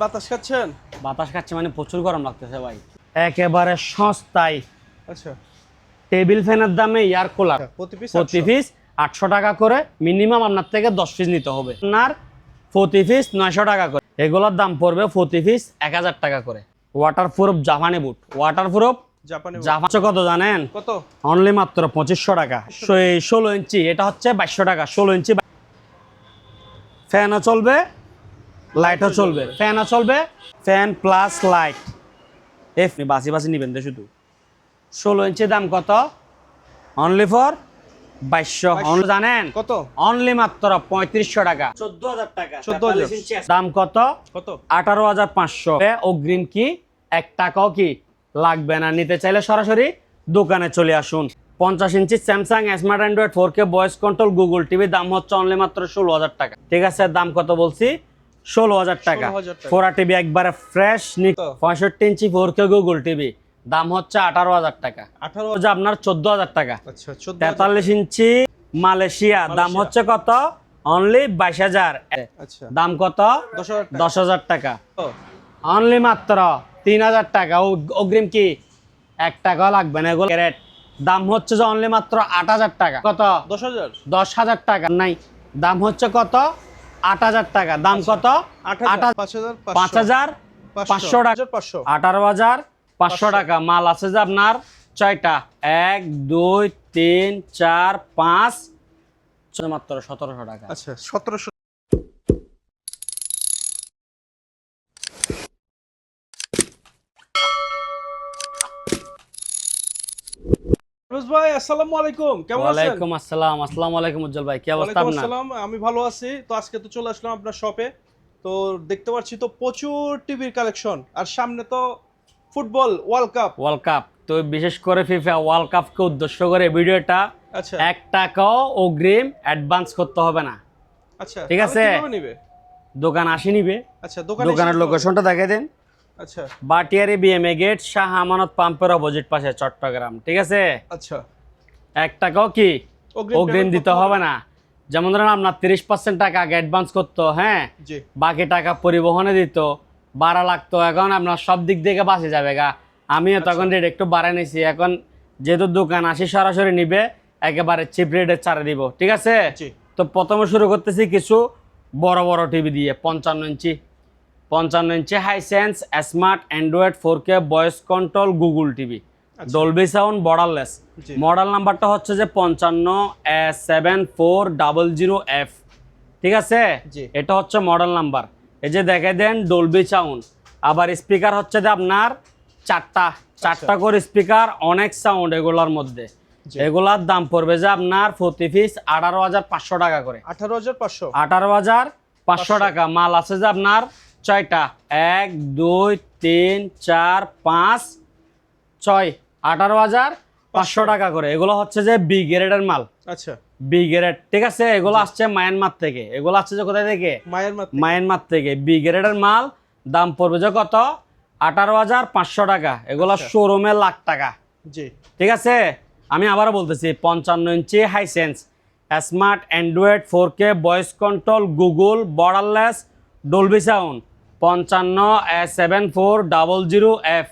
বাতাস খাচ্ছেন? বাতাস খাচ্ছে মানে প্রচুর গরম লাগতেছে ভাই। একেবারে সস্তায়। আচ্ছা, টেবিল ফ্যানের দামে এয়ার কুলার প্রতি পিস প্রতি পিস 800 টাকা করে, মিনিমাম আপনার থেকে 10 পিস নিতে হবে। আপনার প্রতি পিস 900 টাকা করে। এগুলোর দাম পড়বে প্রতি পিস 1000 টাকা করে। ওয়াটারপ্রুফ জাপানি বুট, ওয়াটারপ্রুফ জাপানি জাপান কত জানেন? কত? অনলি মাত্র 2500 টাকা। 16 ইঞ্চি, এটা হচ্ছে 2200 টাকা। 16 ইঞ্চি ফ্যানও চলবে, লাইটও চলবে। ফ্যানও চলবে, ফ্যান প্লাস লাইট। বাসি বাসি নিবেন তো শুধু। 16 ইঞ্চি দাম কত? Only for 2200। জানেন কত? অনলি মাত্র 3500 টাকা। 14000 টাকা। 14000 দাম কত? কত? 18500। অগ্রিম কি 1 টাকাও কি লাগবে না। নিতে চাইলে সরাসরি দোকানে চলে আসুন। 50 inch Samsung smart Android 4K voice control Google TV দাম হচ্ছে অনলি মাত্র 16000 টাকা। ঠিক আছে, দাম কত বলছি? 16000 টাকা। 16000 টাকা। 4 টিভি একবারে ফ্রেশ। 65 ইঞ্চি 4K গুগল টিভি দাম হচ্ছে 18000 টাকা। 18 আপনার 14000 টাকা। আচ্ছা, 14 43 ইঞ্চি মালয়েশিয়া দাম হচ্ছে কত? অনলি 22000। আচ্ছা, দাম কত? 10000 টাকা। 10000 টাকা। ও, অনলি মাত্র 3000 টাকা। অগ্রিম কি 1 টাকাও লাগবে না। এগুলো রেট দাম হচ্ছে যে অনলি মাত্র 8000 টাকা। কত? 10000 10000 টাকা নাই। দাম হচ্ছে কত? 8000 টাকা। দাম কত? 5500 টাকা। 18500 টাকা। মাল আছে যে আপনার 6টা, 1 2 3 4 5, মাত্র 1700 টাকা। আচ্ছা, 1700। ফিরোজ ভাই, আসসালামু আলাইকুম, কেমন আছেন? ওয়ালাইকুম আসসালাম। আসসালামু আলাইকুম উজ্জ্বল ভাই, কি অবস্থা ওয়ালাইকুম আপনার? আসসালাম, আমি ভালো আছি। তো আজকে তো চলে আসলাম আপনার শপে। তো দেখতে পাচ্ছি তো প্রচুর টিভির কালেকশন, আর সামনে তো football world cup. World cup তো বিশেষ করে ফিফা ওয়ার্ল্ড কাপকে উদ্দেশ্য করে ভিডিওটা। আচ্ছা 1 টাকাও অগ্রিম অ্যাডভান্স করতে হবে না। আচ্ছা, ঠিক আছে। তাহলে কিভাবে নিবে? দোকান আসি নিবে। আচ্ছা, দোকানের লোকেশনটা দেখাই দেন। আচ্ছা বাটিয়ারি বিএমএ গেট, শাহ আমানত পাম্পের অপোজিট পাশে, চট্টগ্রাম। ঠিক আছে। আচ্ছা, 1 টাকাও কি অগ্রিম payment দিতে হবে না। যেমন ধরেন আপনার 30% টাকা আগে অ্যাডভান্স করতো, হ্যাঁ, জি বাকি টাকা পরিবহনে দিত, ভাড়া লাগতো। এখন আপনার সব দিক থেকে বাঁচে যাবে গা। আমিও তখন রেট একটু বাড়াই নিয়েছি। এখন যেহেতু দোকান আসি সরাসরি নিবে, একেবারে চিপ রেটে ছাড়ে দিব। ঠিক আছে। জি তো প্রথমে শুরু করতেছি কিছু বড় বড় টিভি দিয়ে। 55 inch Hisense smart Android 4K voice control Google TV, Dolby sound, borderless. জি। মডেল নাম্বারটা হচ্ছে যে 55S7400F। ঠিক আছে। জি। এটা হচ্ছে মডেল নাম্বার। এই যে দেখে দেন ডলবি সাউন্ড। আবার স্পিকার হচ্ছে যে আপনার চারটা করে স্পিকার, অনেক সাউন্ড এগুলোর মধ্যে। জি। এগুলার দাম পড়বে যে আপনার প্রতি পিস 18500 টাকা করে। 18500 18500 টাকা। মাল আছে যে আপনার 6টা, 1 2 3 4 5 6, 18500 টাকা করে। এগুলো হচ্ছে যে বি গ্রেডের মাল। আচ্ছা, বি গ্রেড। ঠিক আছে। এগুলো আসছে মায়ানমার থেকে। এগুলো আসছে যে কোথায় থেকে? মায়ানমার থেকে। বি গ্রেডের মাল। দাম পড়বে যে কত? 18500 টাকা। এগুলো শোরুমে লাখ টাকা। জি ঠিক আছে। আমি আবারও বলতেছি, 55 inch Hisense smart Android 4K voice control Google borderless Dolby sound 55S7400F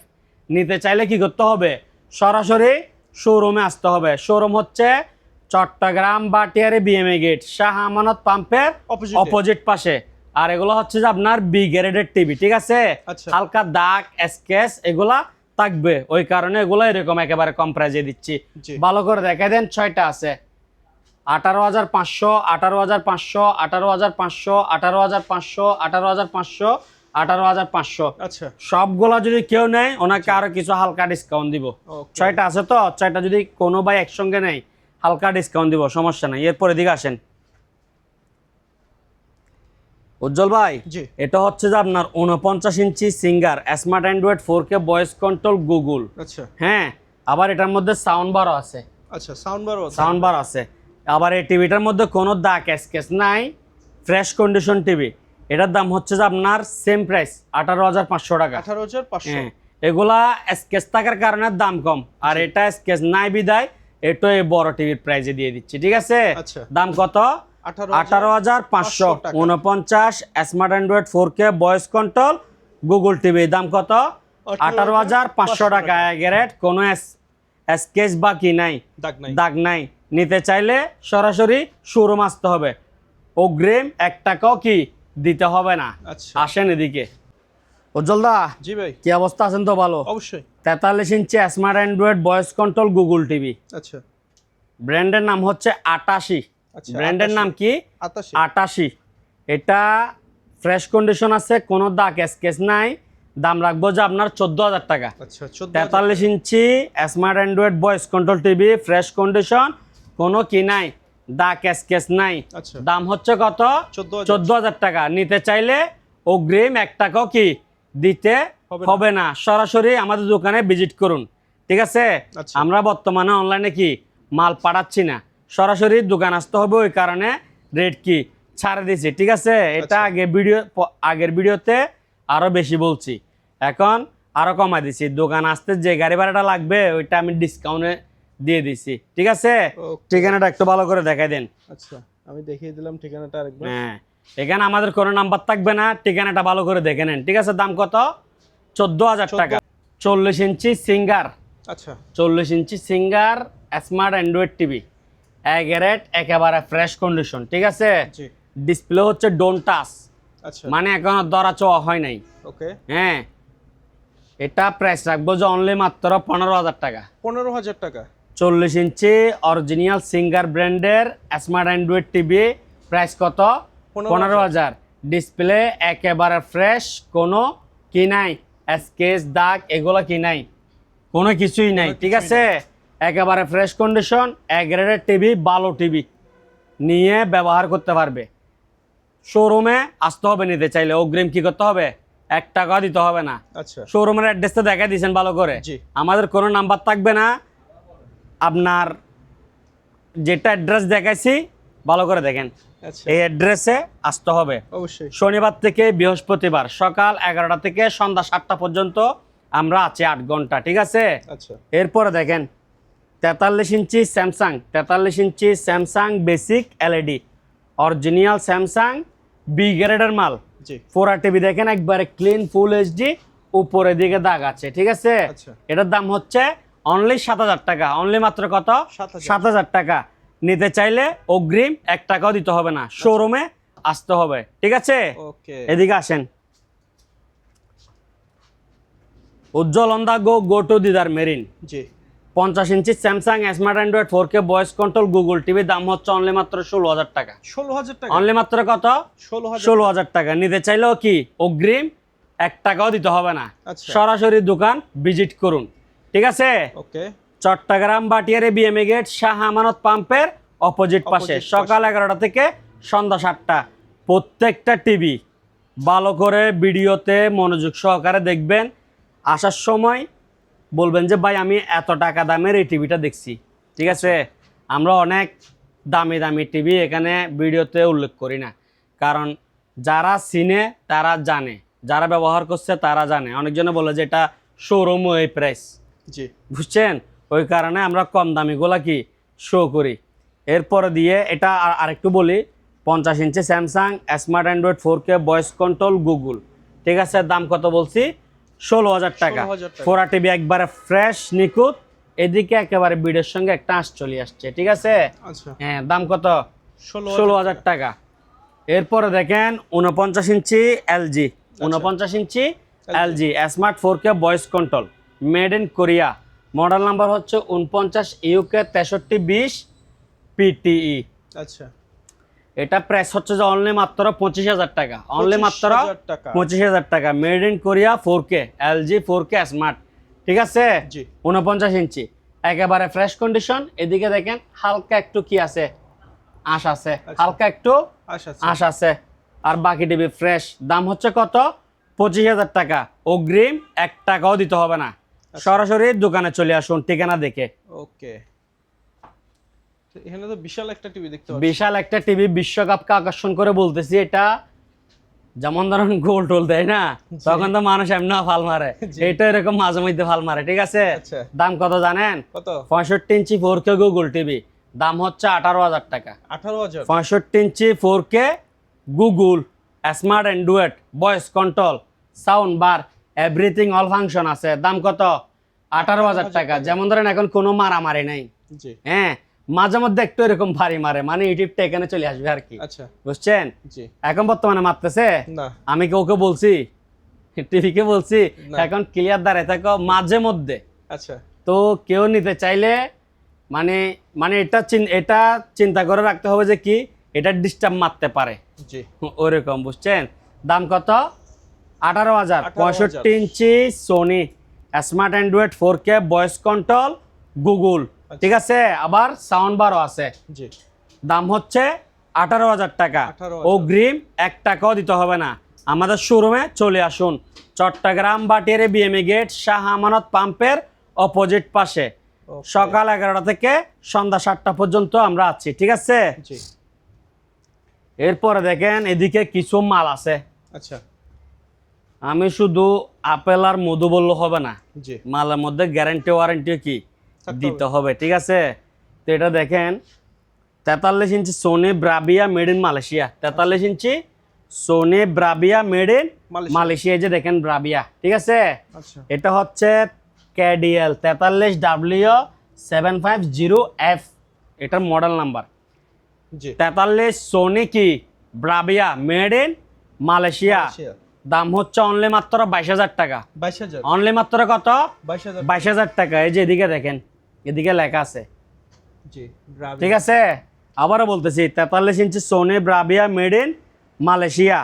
নিতে চাইলে কি করতে হবে? সরাসরি শোরুমে আসতে হবে। শোরুম হচ্ছে চট্টগ্রাম বাটিয়ারি বিএমএ গেট, শাহ আমানত পাম্পের অপোজিট পাশে। আর এগুলো হচ্ছে যে আপনার বি গ্রেডের টিভি। ঠিক আছে। আচ্ছা। হালকা দাগ স্কেচ এগুলা থাকবে, ওই কারণে এগুলো এরকম একেবারে কম প্রাইজে দিচ্ছি। জি। ভালো করে দেখাই দেন। 6টা আছে। 18500, 18500, 18500, 18500, 18500, 18500। আচ্ছা, সবগুলা যদি কেউ নেয় ওনাকে আরো কিছু হালকা ডিসকাউন্ট দিব। Okay. 6টা আছে তো, 6টা যদি কোনো ভাই একসঙ্গে নেয় হালকা ডিসকাউন্ট দিব, সমস্যা নাই। এরপরে দিকে আসেন উজ্জ্বল ভাই। জি। এটা হচ্ছে যে আপনার 49 inch Singer smart Android 4K voice control Google. আচ্ছা হ্যাঁ, আবার এটার মধ্যে সাউন্ড বারও আছে। আচ্ছা, সাউন্ড বার আছে। আবার এই টিভিটার মধ্যে কোনো দাগ স্কেচ নাই, ফ্রেশ কন্ডিশন টিভি। এটার দাম হচ্ছে যে আপনার সেম প্রাইস 18500 টাকা। 18500। হ্যাঁ, এগুলা স্কেচ থাকার কারণে দাম কম, আর এটা স্কেচ নাই বিদায় এটা এই বড় টিভির প্রাইজে দিয়ে দিচ্ছি। ঠিক আছে। আচ্ছা। দাম কত? 18500। 49 smart Android 4K voice control Google TV দাম কত? 18,500 টাকা। গ্যারেট, কোনো স্কেচ বা কি নাই, দাগ নাই। নিতে চাইলে সরাসরি শোরুম আসতে হবে, অগ্রিম 1 টাকাও কি দিতে হবে না। আচ্ছা, আসেন এদিকে। উজ্জ্বল দা, জি ভাই, কি অবস্থা, আছেন তো ভালো? অবশ্যই। 43 inch smart Android voice control Google TV. আচ্ছা ব্র্যান্ডের নাম হচ্ছে 88। আচ্ছা, ব্র্যান্ডের নাম কি? 88। এটা ফ্রেশ কন্ডিশন আছে, কোনো দাগ স্কেচ নাই। দাম রাখবো যে আপনার 14,000 টাকা। আচ্ছা, 43 inch smart Android voice control TV, fresh condition, কোনো কি নাই, দাগ স্কেচ নাই। আচ্ছা, দাম হচ্ছে কত? 14,000 টাকা। নিতে চাইলে অগ্রিম 1 টাকাও কি দিতে হবে না। সরাসরি আমাদের দোকানে ভিজিট করুন, ঠিক আছে? আচ্ছা। আমরা বর্তমানে অনলাইনে কি মাল পাঠাচ্ছি না, সরাসরি দোকান আসতে হবে, ওই কারণে রেট কি ছাড়ে দিয়েছি, ঠিক আছে? এটা আগের ভিডিওতে আরো বেশি বলছি, এখন আরো কমাই দিছি। দোকান আসতে যে গাড়ি ভাড়াটা লাগবে ওইটা আমি ডিসকাউন্টে দিয়ে দিছি, ঠিক আছে? ঠিকানাটা একটু ভালো করে দেখাই দেন। আচ্ছা, আমি দেখিয়ে দিলাম ঠিকানাটা আরেকবার। হ্যাঁ, এখানে আমাদের কোনো নাম্বার থাকবে না, ঠিকানাটা ভালো করে দেখে নেন, ঠিক আছে? দাম কত? 14,000 টাকা। 40 ইঞ্চি সিঙ্গার। আচ্ছা, 40 ইঞ্চি সিঙ্গার স্মার্ট অ্যান্ড্রয়েড টিভি, গ্যারেট, একেবারে ফ্রেশ কন্ডিশন, ঠিক আছে? জি। ডিসপ্লে হচ্ছে ডোন্ট টাচ, আচ্ছা, মানে এখনো দরা চোয়া হয় নাই। ওকে। হ্যাঁ, এটা প্রাইস রাখবো যে অনলি মাত্র 15,000 টাকা। 15,000 টাকা। 40 ইঞ্চি অরিজিনাল সিঙ্গার ব্র্যান্ডের স্মার্ট অ্যান্ড্রয়েড টিভি, প্রাইস কত? 15,000। ডিসপ্লে একেবারে ফ্রেশ, কোনো কি নাই, স্কেচ দাগ এগুলো কি নাই, কোনো কিছুই নাই, ঠিক আছে? একেবারে ফ্রেশ কন্ডিশন, এক গ্রেডের টিভি, ভালো টিভি নিয়ে ব্যবহার করতে পারবে। শোরুমে আসতে হবে নিতে চাইলে, অগ্রিম কি করতে হবে? 1 টাকা দিতে হবে না। আচ্ছা, শোরুমের অ্যাড্রেসটা দেখাই দিয়েছেন ভালো করে। জি। আমাদের কোনো নাম্বার থাকবে না, আপনার যেটা অ্যাড্রেস দেখাইছি ভালো করে দেখেন, আচ্ছা, এই অ্যাড্রেসে আসতে হবে। অবশ্যই। শনিবার থেকে বৃহস্পতিবার সকাল 11টা থেকে সন্ধ্যা 7টা পর্যন্ত আমরা আছি, 8 ঘন্টা, ঠিক আছে? আচ্ছা, এরপরে দেখেন 43 inch Samsung, 43 inch Samsung basic LED, original Samsung B গ্রেডের মাল। জি। 4 টিভি দেখেন, একবারে ক্লিন ফুল এইচডি, উপরের দিকে দাগ আছে, ঠিক আছে? আচ্ছা। এটার দাম হচ্ছে অনলি 7,000 টাকা। অনলি মাত্র কত? 7,000 7,000 টাকা। নিতে চাইলে অগ্রিম 1 টাকাও দিতে হবে না, শোরুমে আসতে হবে, ঠিক আছে? ওকে। এদিকে আসেন। Ujjwal on the go to Didar marine. জি। 50 inch Samsung smart Android 4K voice control Google TV, দাম হচ্ছে অনলি মাত্র 16,000 টাকা। 16,000 টাকা। অনলি মাত্র কত? 16,000 টাকা। নিতে চাইলেও কি অগ্রিম 1 টাকাও দিতে হবে না, আচ্ছা। সরাসরি দোকান ভিজিট করুন, ঠিক আছে? ওকে। চট্টগ্রাম বাটিয়ারে বিএমএ গেট, শাহ আমানত পাম্পের অপোজিট পাশে, সকাল 11টা থেকে সন্ধ্যা 7টা। প্রত্যেকটা টিভি ভালো করে ভিডিওতে মনোযোগ সহকারে দেখবেন। আসার সময় বলবেন যে ভাই আমি এত টাকা দামের এই টিভিটা দেখছি, ঠিক আছে? আমরা অনেক দামি দামি টিভি এখানে ভিডিওতে উল্লেখ করি না, কারণ যারা চিনে তারা জানে, যারা ব্যবহার করছে তারা জানে। অনেকজনে বলে যে এটা শোরুম এই প্রাইস, জি। বুঝছেন? ওই কারণে আমরা কম দামিগুলা কি শো করি। এরপরে দিয়ে এটা আরেকটু বলি, 50 inch Samsung smart Android 4K voice control Google, ঠিক আছে? দাম কত বলছি? 16,000 টাকা। 16,000 টাকা। 4 টিভি একবারে ফ্রেশ নিখুঁত, এদিকে একেবারে ভিডিওর সঙ্গে একটা আঁশ চলে আসছে, ঠিক আছে? আচ্ছা, হ্যাঁ, দাম কত? 16,000 16,000 টাকা। এরপরে দেখেন 49 inch LG, 49 inch LG smart 4K voice control, made in Korea, model number হচ্ছে 49 ইউকে 6320 পিটিই। আচ্ছা, এটা প্রাইস হচ্ছে যে অনলি মাত্র 25,000 টাকা। অনলি মাত্র 25,000 টাকা। 25,000 টাকা। Made in Korea 4K LG 4K smart, ঠিক আছে? জি। 49 ইঞ্চি একেবারে ফ্রেশ কন্ডিশন। এদিকে দেখেন হালকা একটু কি আছে, আঁশ আছে, হালকা একটু আচ্ছা, আঁশ আছে, আর বাকি টিভি ফ্রেশ। দাম হচ্ছে কত? 25,000 টাকা। অগ্রিম 1 টাকাও দিতে হবে না, সরাসরি দোকানে চলে আসুন ঠিকানা দেখে। ওকে। এখানে তো বিশাল একটা টিভি দেখতে পাচ্ছি। বিশাল একটা টিভি, বিশ্বকাপকে আকর্ষণ করে বলতেছি। এটা যেমন ধরুন গোল টোল দেয় না, তখন তো মানুষ এমনি ফাল মারে, এটা এরকম মাঝে মধ্যে ফাল মারে, ঠিক আছে? আচ্ছা। দাম কত জানেন? কত? 65 ইঞ্চি 4K গুগল টিভি, দাম হচ্ছে 18,000 টাকা। 18,000। 65 ইঞ্চি 4K Google smart Android voice control sound bar, everything all function আছে। দাম কত? 18,000 টাকা। যেমন ধরেন এখন কোনো মারামারি নাই, জি হ্যাঁ, মাঝে মধ্যে একটু এরকম ভারী মারে, মানে ইউটিউবটা এখানে চলে আসবে আর কি, আচ্ছা বুঝছেন? জি এখন বর্তমানে মারতেছে না আমি কি ওকে বলছি, টিভিকে বলছি না। এখন ক্লিয়ার দাঁড়ায় থাকো মাঝে মধ্যে। আচ্ছা তো কেউ নিতে চাইলে মানে মানে এটা চিন্তা করে রাখতে হবে যে কি এটা ডিস্টার্ব মারতে পারে জি ওরকম, বুঝছেন? দাম কত? 18,000। 18,000 65 inch Sony smart Android 4K voice control Google, ঠিক আছে, আবার সাউন্ড বারও আছে। জি দাম হচ্ছে 18,000 টাকা। 18,000 অগ্রিম 1 টাকাও দিতে হবে না। আমাদের শোরুমে চলে আসুন, চট্টগ্রাম বাটিয়ারে বিএমএ গেট, শাহ আমানত পাম্পের অপোজিট পাশে। Okay. সকাল 11টা থেকে সন্ধ্যা 7টা পর্যন্ত আমরা আছি, ঠিক আছে? জি এরপরে দেখেন এদিকে কিছু মাল আছে। আচ্ছা আমি শুধু আপেল আর মধু বললে হবে না, জি মালের মধ্যে গ্যারান্টি ওয়ারেন্টি কি থাকতে দিতে হবে, ঠিক আছে? তো এটা দেখেন 43 inch Sony Bravia made in Malaysia. 43 inch Sony Bravia made in Malaysia. Malaysia, এই যে দেখেন ব্রাভিয়া, ঠিক আছে? আচ্ছা এটা হচ্ছে KDL 43W750F, এটার মডেল নাম্বার। জি 43 সোনি কি Bravia made in Malaysia. Malaysia. দাম হচ্ছে অনলি মাত্র 22,000 টাকা। 22,000 অনলি মাত্র কত? 22,000 22,000 টাকা। এই যে এদিকে দেখেন, এদিকে লেখা আছে, জি গ্রাভি ঠিক আছে? আবারও বলতেছি 43 inch Sony Bravia made in Malaysia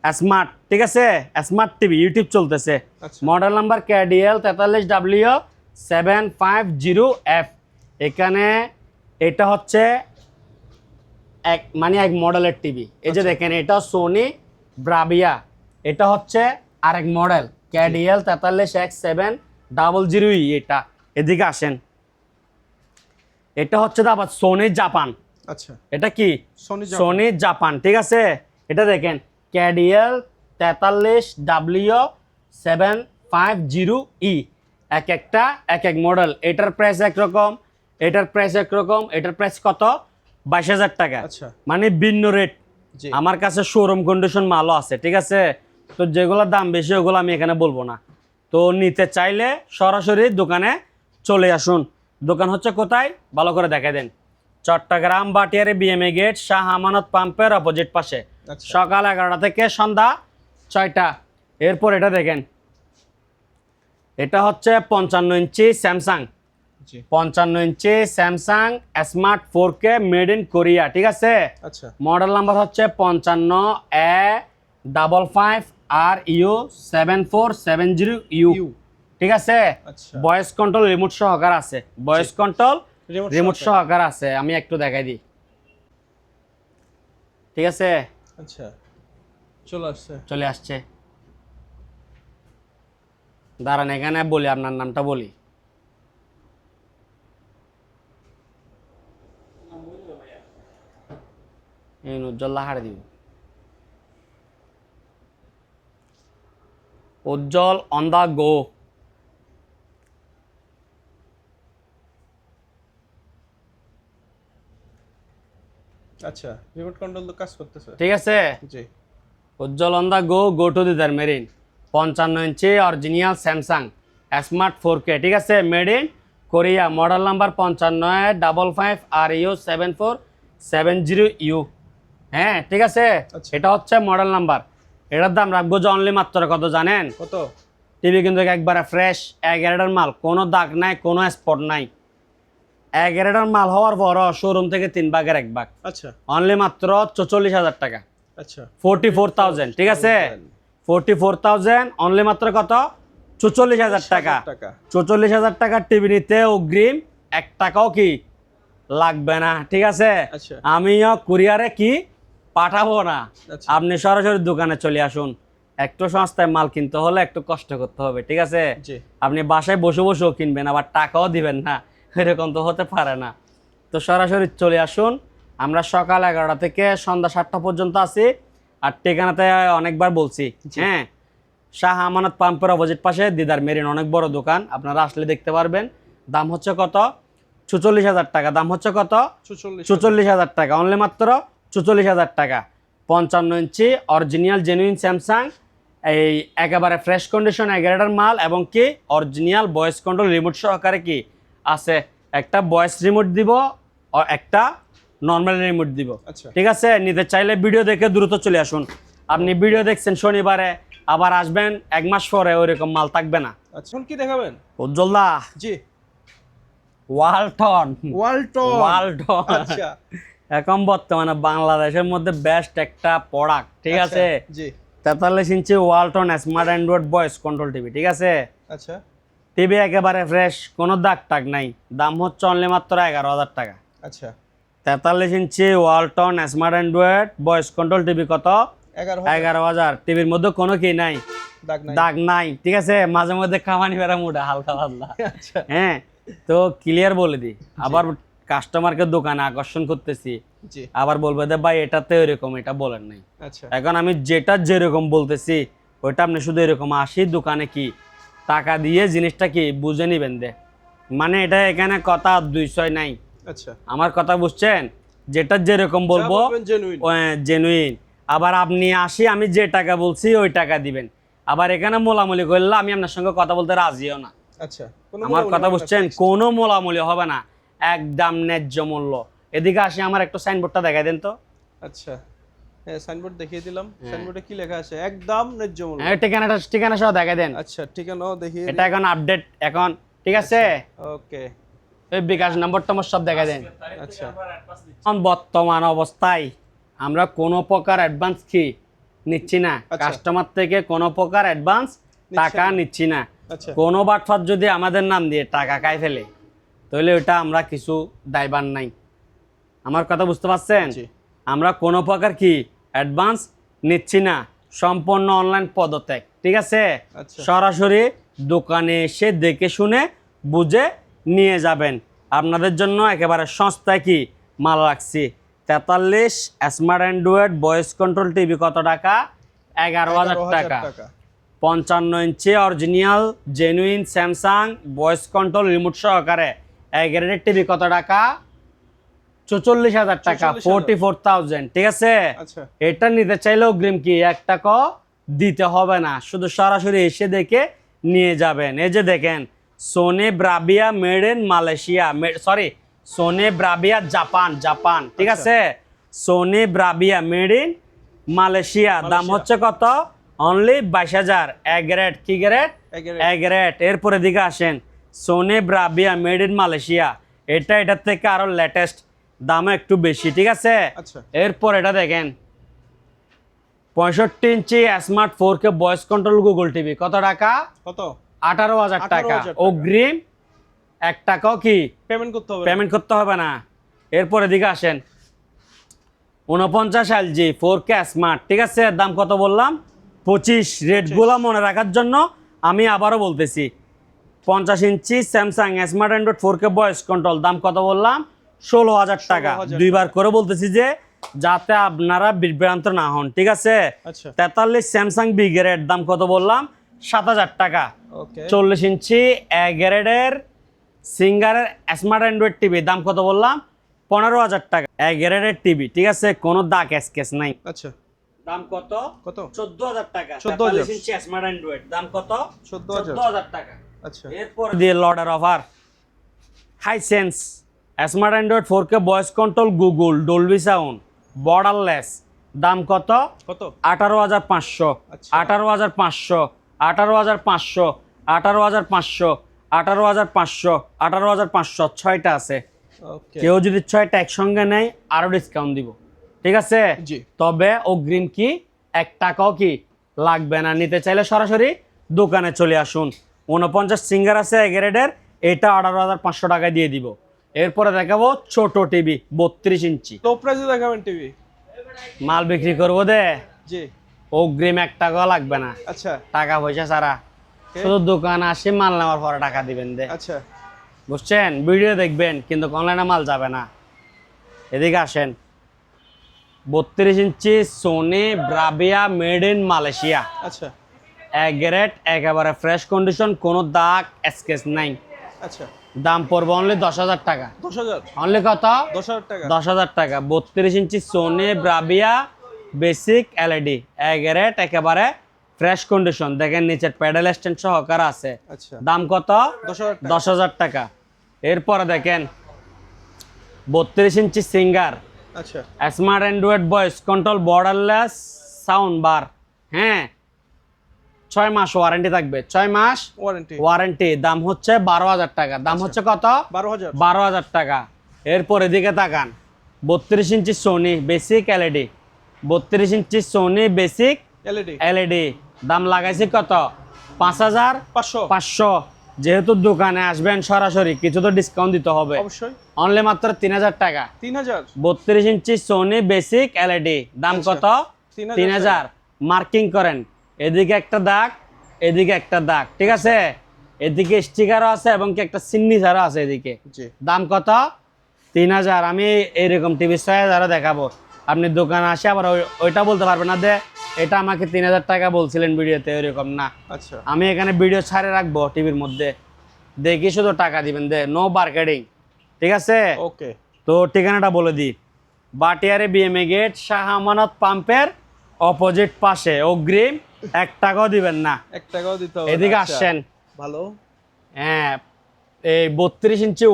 smart, ঠিক আছে? স্মার্ট টিভি ইউটিউব চলতেছে। আচ্ছা মডেল নাম্বার KDL 43W750F। এখানে এটা হচ্ছে এক মডেলের টিভি। এই যে দেখেন এটা সোনি ব্রাভিয়া, এটা হচ্ছে আরেক মডেল KDL 43X700E। এটা এদিকে আসেন, এটা হচ্ছে আবার সোনি জাপান। আচ্ছা এটা কি সোনি সোনি জাপান, ঠিক আছে? এটা দেখেন KDL 43W750E। এক একটা এক এক মডেল, এটার প্রাইস একরকম, এটার প্রাইস একরকম। এটার প্রাইস কত? 22,000 টাকা। আচ্ছা মানে ভিন্ন রেট। জি আমার কাছে শোরুম কন্ডিশন মালও আছে, ঠিক আছে? তো যেগুলোর দাম বেশি ওগুলো আমি এখানে বলবো না। তো নিতে চাইলে সরাসরি দোকানে চলে আসুন। দোকান হচ্ছে কোথায় ভালো করে দেখাই দেন, চট্টগ্রাম বাটিয়ারে বিএমএ গেট, শাহ আমানত পাম্পের অপোজিট পাশে। আচ্ছা সকাল 11টা থেকে সন্ধ্যা 6টা। এরপর এটা দেখেন, এটা হচ্ছে 55 ইঞ্চি স্যামসাং, জি 55 inch Samsung smart 4K made in Korea, ঠিক আছে? আচ্ছা মডেল নাম্বার হচ্ছে 55A55RU7470U, ইউ ঠিক আছে? আচ্ছা ভয়েস কন্ট্রোল রিমোট সহকার আছে, ভয়েস কন্ট্রোল রিমোট সহকারে। সহকার আছে। আমি একটু দেখাই দিই, ঠিক আছে? আচ্ছা চলে আসছে চলে আসছে। দাঁড়ান এখানে বলি, আপনার নামটা বলি। উজ্জ্বল হারে দিব, উজ্জ্বল অন দা গো। আচ্ছা রিমোট কন্ট্রোল তো কাজ করতেছে ঠিক আছে? জি Ujjwal on the go, go to Didar marine. 55 inch original Samsung smart 4K, ঠিক আছে? Made in Korea. Model number 55A55RU7470U। হ্যাঁ, ঠিক আছে? আচ্ছা। এটা হচ্ছে মডেল নাম্বার। এটার দাম রাখবো যে অনলি মাত্র কত জানেন? কত? টিভি কিন্তু একবারে ফ্রেশ, 11টার মাল, কোনো দাগ নাই, কোনো স্পট নাই। 11টার মাল হওয়ার পরও শোরুম থেকে 3 ভাগের 1 ভাগ। আচ্ছা অনলি মাত্র 44,000 টাকা, আচ্ছা 44,000, ঠিক আছে? 44,000 অনলি মাত্র কত? 44,000 টাকা। 44,000 টাকার টিভি নিতে অগ্রিম 1 টাকাও কি লাগবে না, ঠিক আছে? আচ্ছা আমিও কুরিয়ারে কি পাঠাবো না, আচ্ছা আপনি সরাসরি দোকানে চলে আসুন। একটু সস্তায় মাল কিনতে হলে একটু কষ্ট করতে হবে, ঠিক আছে? জি আপনি বাসায় বসে বসেও কিনবেন, আবার টাকাও দিবেন না, এরকম তো হতে পারে না। তো সরাসরি চলে আসুন। আমরা সকাল 11টা থেকে সন্ধ্যা 7টা পর্যন্ত আছি। আর ঠিকানাতে অনেকবার বলছি, হ্যাঁ, শাহ আমানত পাম্পের অপোজিট পাশে দিদার মেরিন, অনেক বড় দোকান, আপনারা আসলে দেখতে পারবেন। দাম হচ্ছে কত? 44,000 টাকা। দাম হচ্ছে কত? 44,000 টাকা, অনলি মাত্র 44,000 টাকা। 55 ইঞ্চি অরিজিনাল জেনুইন স্যামসাং এই একেবারে ফ্রেশ কন্ডিশন এগারোটার মাল এবং কি অরিজিনাল ভয়েস কন্ট্রোল রিমোট সহকারে কি আছে, একটা ভয়েস রিমোট দিব একটা নর্মাল রিমোট দিব। আচ্ছা ঠিক আছে, নিতে চাইলে ভিডিও দেখে দ্রুত চলে আসুন। আপনি ভিডিও দেখছেন শনিবারে, আবার আসবেন 1 মাস পরে, ওইরকম মাল থাকবে না। আচ্ছা এখন কি দেখাবেন? উজ্জ্বল দা, জি ওয়ালটন ওয়ালটন আচ্ছা এখন বর্তমানে বাংলাদেশের মধ্যে বেস্ট একটা প্রোডাক্ট। ঠিক আচ্ছা, আছে, জি 43 inch Walton smart Android voice control TV. ঠিক আছে, আচ্ছা টিভি একেবারে ফ্রেশ, কোনো দাগ টাগ নাই। দাম হচ্ছে অনলি মাত্র 11,000 টাকা। আচ্ছা 43 inch Walton smart Android voice control TV কত? 11,000। টিভির মধ্যে কোনো কি নাই, দাগ নাই। ঠিক আছে, মাঝে মধ্যে কামানি বেড়া মুডা হালকা পাতলা। আচ্ছা হ্যাঁ, তো ক্লিয়ার বলে দিই, আবার কাস্টমারকে দোকানে আকর্ষণ করতেছি, জি আবার বলবে যে ভাই এটাতে এরকম, এটা বলেন নাই। আচ্ছা এখন আমি যেটা যেরকম বলতেছি ওইটা আপনি শুধু এরকম আসি দোকানে কি টাকা দিয়ে জিনিসটা কি বুঝে নিবেন দে, মানে এটা এখানে কথা 200 নাই। আচ্ছা আমার কথা বুঝছেন, যেটা যেরকম বলবো জেনুইন। আবার আপনি আসি আমি যে টাকা বলছি ওই টাকা দিবেন। আবার এখানে মোলামুলি করলে আমি আপনার সঙ্গে কথা বলতে রাজিও না। আচ্ছা আমার কথা বুঝছেন, কোনো মোলামুলি হবে না, একদম ন্যায্য মূল্য। এদিকে আসি, আমার একটু সাইনবোর্ডটা দেখাই দেন তো। আচ্ছা হ্যাঁ সাইনবোর্ড দেখিয়ে দিলাম। সাইনবোর্ডে কি লেখা আছে? একদম ন্যায্য মূল্য। হ্যাঁ, ঠিকানা সহ দেখাই দেন। আচ্ছা ঠিকানাও দেখিয়ে এটা এখন আপডেট এখন। ঠিক আছে, ওকে ওই বিকাশ নম্বর টম্বর সব দেখাই দেন। আচ্ছা এখন বর্তমান অবস্থায় আমরা কোনো প্রকার অ্যাডভান্স কি নিচ্ছি না, কাস্টমার থেকে কোনো প্রকার অ্যাডভান্স টাকা নিচ্ছি না। আচ্ছা কোনো বাটফার যদি আমাদের নাম দিয়ে টাকা খাই ফেলে তাহলে ওইটা আমরা কিছু দায়ভার নাই। আমার কথা বুঝতে পারছেন? জি আমরা কোনো প্রকার কি অ্যাডভান্স নিচ্ছি না, সম্পূর্ণ অনলাইন পদত্যাগ। ঠিক আছে, আচ্ছা সরাসরি দোকানে এসে দেখে শুনে বুঝে নিয়ে যাবেন। আপনাদের জন্য একেবারে সস্তায় কি মাল রাখছি। 43 smart Android voice control TV কত টাকা? 11,000 টাকা। 55 inch original genuine Samsung voice control remote সহকারে গ্রেডের টিভি কত টাকা? 44,000 টাকা, 44,000। ঠিক আছে, আচ্ছা এটা নিতে চাইলে অগ্রিম কি 1 টাকা দিতে হবে না, শুধু সরাসরি এসে দেখে নিয়ে যাবেন। এই যে দেখেন, Sony Bravia made in Malaysia, sorry Sony Bravia Japan. ঠিক আছে, Sony Bravia made in Malaysia. দাম হচ্ছে কত? অনলি 22,000। গ্রেড কি গ্রেড? গ্রেড। এরপরে দিকে আসেন, Sony Bravia made in Malaysia, এটার থেকে আরো লেটেস্ট, দামও একটু বেশি। ঠিক আছে, আচ্ছা এরপর এটা দেখেন 65 inch smart 4K voice control Google TV কত টাকা? কত? 18,000 টাকা। অগ্রিম 1 টাকাও কি পেমেন্ট করতে হবে না। এরপরে দিকে আসেন 49 LG 4K স্মার্ট। ঠিক আছে, দাম কত বললাম? 25। রেটগুলো মনে রাখার জন্য আমি আবারও বলতেছি, 50 inch Samsung smart Android 4K voice control, দাম কত বললাম? 16,000 টাকা। 2বার করে বলতেছি যে যাতে আপনারা বিভ্রান্ত না হন। ঠিক আছে, 43 স্যামসাং বি গ্রেড, দাম কত বললাম? 7,000 টাকা। 40 ইঞ্চি এ গ্রেডের সিঙ্গারের স্মার্ট অ্যান্ড্রয়েড টিভি, দাম কত বললাম? 15,000 টাকা। এ গ্রেডের টিভি। ঠিক আছে, কোনো দাগ স্কেচ নাই। আচ্ছা দাম কত? 14,000 টাকা। 14,000 ইঞ্চি স্মার্ট অ্যান্ড্রয়েড, দাম কত? 14,000 টাকা। আচ্ছা এরপর দিয়ে লর্ডার offer Hisense smart Android 4K voice control Google Dolby sound borderless, দাম কত? 18,500। 18,500, 18,500, 18,500, 18,500, 18,500, 6টা আছে। কেউ যদি 6টা একসঙ্গে নেয় আরো ডিসকাউন্ট দিব। ঠিক আছে, তবে অগ্রিম কি 1 টাকাও কি লাগবে না। নিতে চাইলে সরাসরি দোকানে চলে আসুন। 49 সিঙ্গার আছে গ্রেডের, এটা 18,500 টাকায় দিয়ে দিব। এরপরে দেখাবো ছোট টিভি 32 ইঞ্চি। লো প্রাইসে দেখাবেন টিভি, মাল বিক্রি করবো দে, অগ্রিম 1 টাকাও লাগবে না। আচ্ছা টাকা পয়সা ছাড়া, শুধু দোকানে আসে মাল নেওয়ার পরে টাকা দিবেন দে। আচ্ছা বুঝছেন? ভিডিও দেখবেন কিন্তু অনলাইনে মাল যাবে না। এদিকে আসেন 32 inch Sony Bravia made in Malaysia. আচ্ছা গ্রেড, একেবারে ফ্রেশ কন্ডিশন, কোনো দাগ স্কেচ নাই। আচ্ছা দাম পড়বে অনলি 10,000 টাকা। 10,000 অনলি কত? 10,000 টাকা। 10,000 টাকা। 32 inch Sony Bravia basic LED grade, একেবারে ফ্রেশ কন্ডিশন, দেখেন নিচের প্যাডেল স্ট্যান্ড সহকারে আছে। আচ্ছা, দাম কত? 10,000 টাকা। 10,000 টাকা। এরপরে দেখেন 32 ইঞ্চি সিঙ্গার, আচ্ছা, smart Android voice control borderless sound bar. হ্যাঁ, 6 মাস ওয়ারেন্টি থাকবে, 6 মাস ওয়ারেন্টি। ওয়ারেন্টি। দাম হচ্ছে 12,000 টাকা। দাম হচ্ছে কত? 12,000। 12,000 টাকা। এরপর এদিকে তাকান, 32 inch Sony basic LED, 32 inch Sony basic LED LED. দাম লাগাইছি কত? 5,500। 500। যেহেতু দোকানে আসবেন সরাসরি, কিছু তো ডিসকাউন্ট দিতে হবে। অবশ্যই। অনলি মাত্র 3,000 টাকা। 3,000। 32 ইঞ্চি সোনি বেসিক এলইডি। দাম আচ্ছা, কত? 3,000 3,000। মার্কিং করেন, এদিকে একটা দাগ, এদিকে একটা দাগ, ঠিক আছে? এদিকে স্টিকারও আছে এবং কি একটা সিগনেচারও আছে এদিকে। জি। দাম কত? 3,000। আমি এইরকম টিভি 6,000 দেখাবো, আপনি দোকানে আসে আবার ওইটা বলতে পারবেন না যে এটা আমাকে 3,000 টাকা বলছিলেন ভিডিওতে, ওইরকম না। আচ্ছা, আমি এখানে ভিডিও ছাড়ে রাখবো টিভির মধ্যে, দেখি শুধু টাকা দিবেন, দে নো মার্কেটিং, ঠিক আছে? ওকে। তো ঠিকানাটা বলে দিই, বাটিয়ারে বিএমএ গেট, শাহ আমানত পাম্পের অপোজিট পাশে। অগ্রিম 1 টাকাও দিবেন না। 1 টাকাও দিতে হবে। এদিকে আচ্ছা, আসছেন। ভালো। হ্যাঁ, এই 32 ইঞ্চি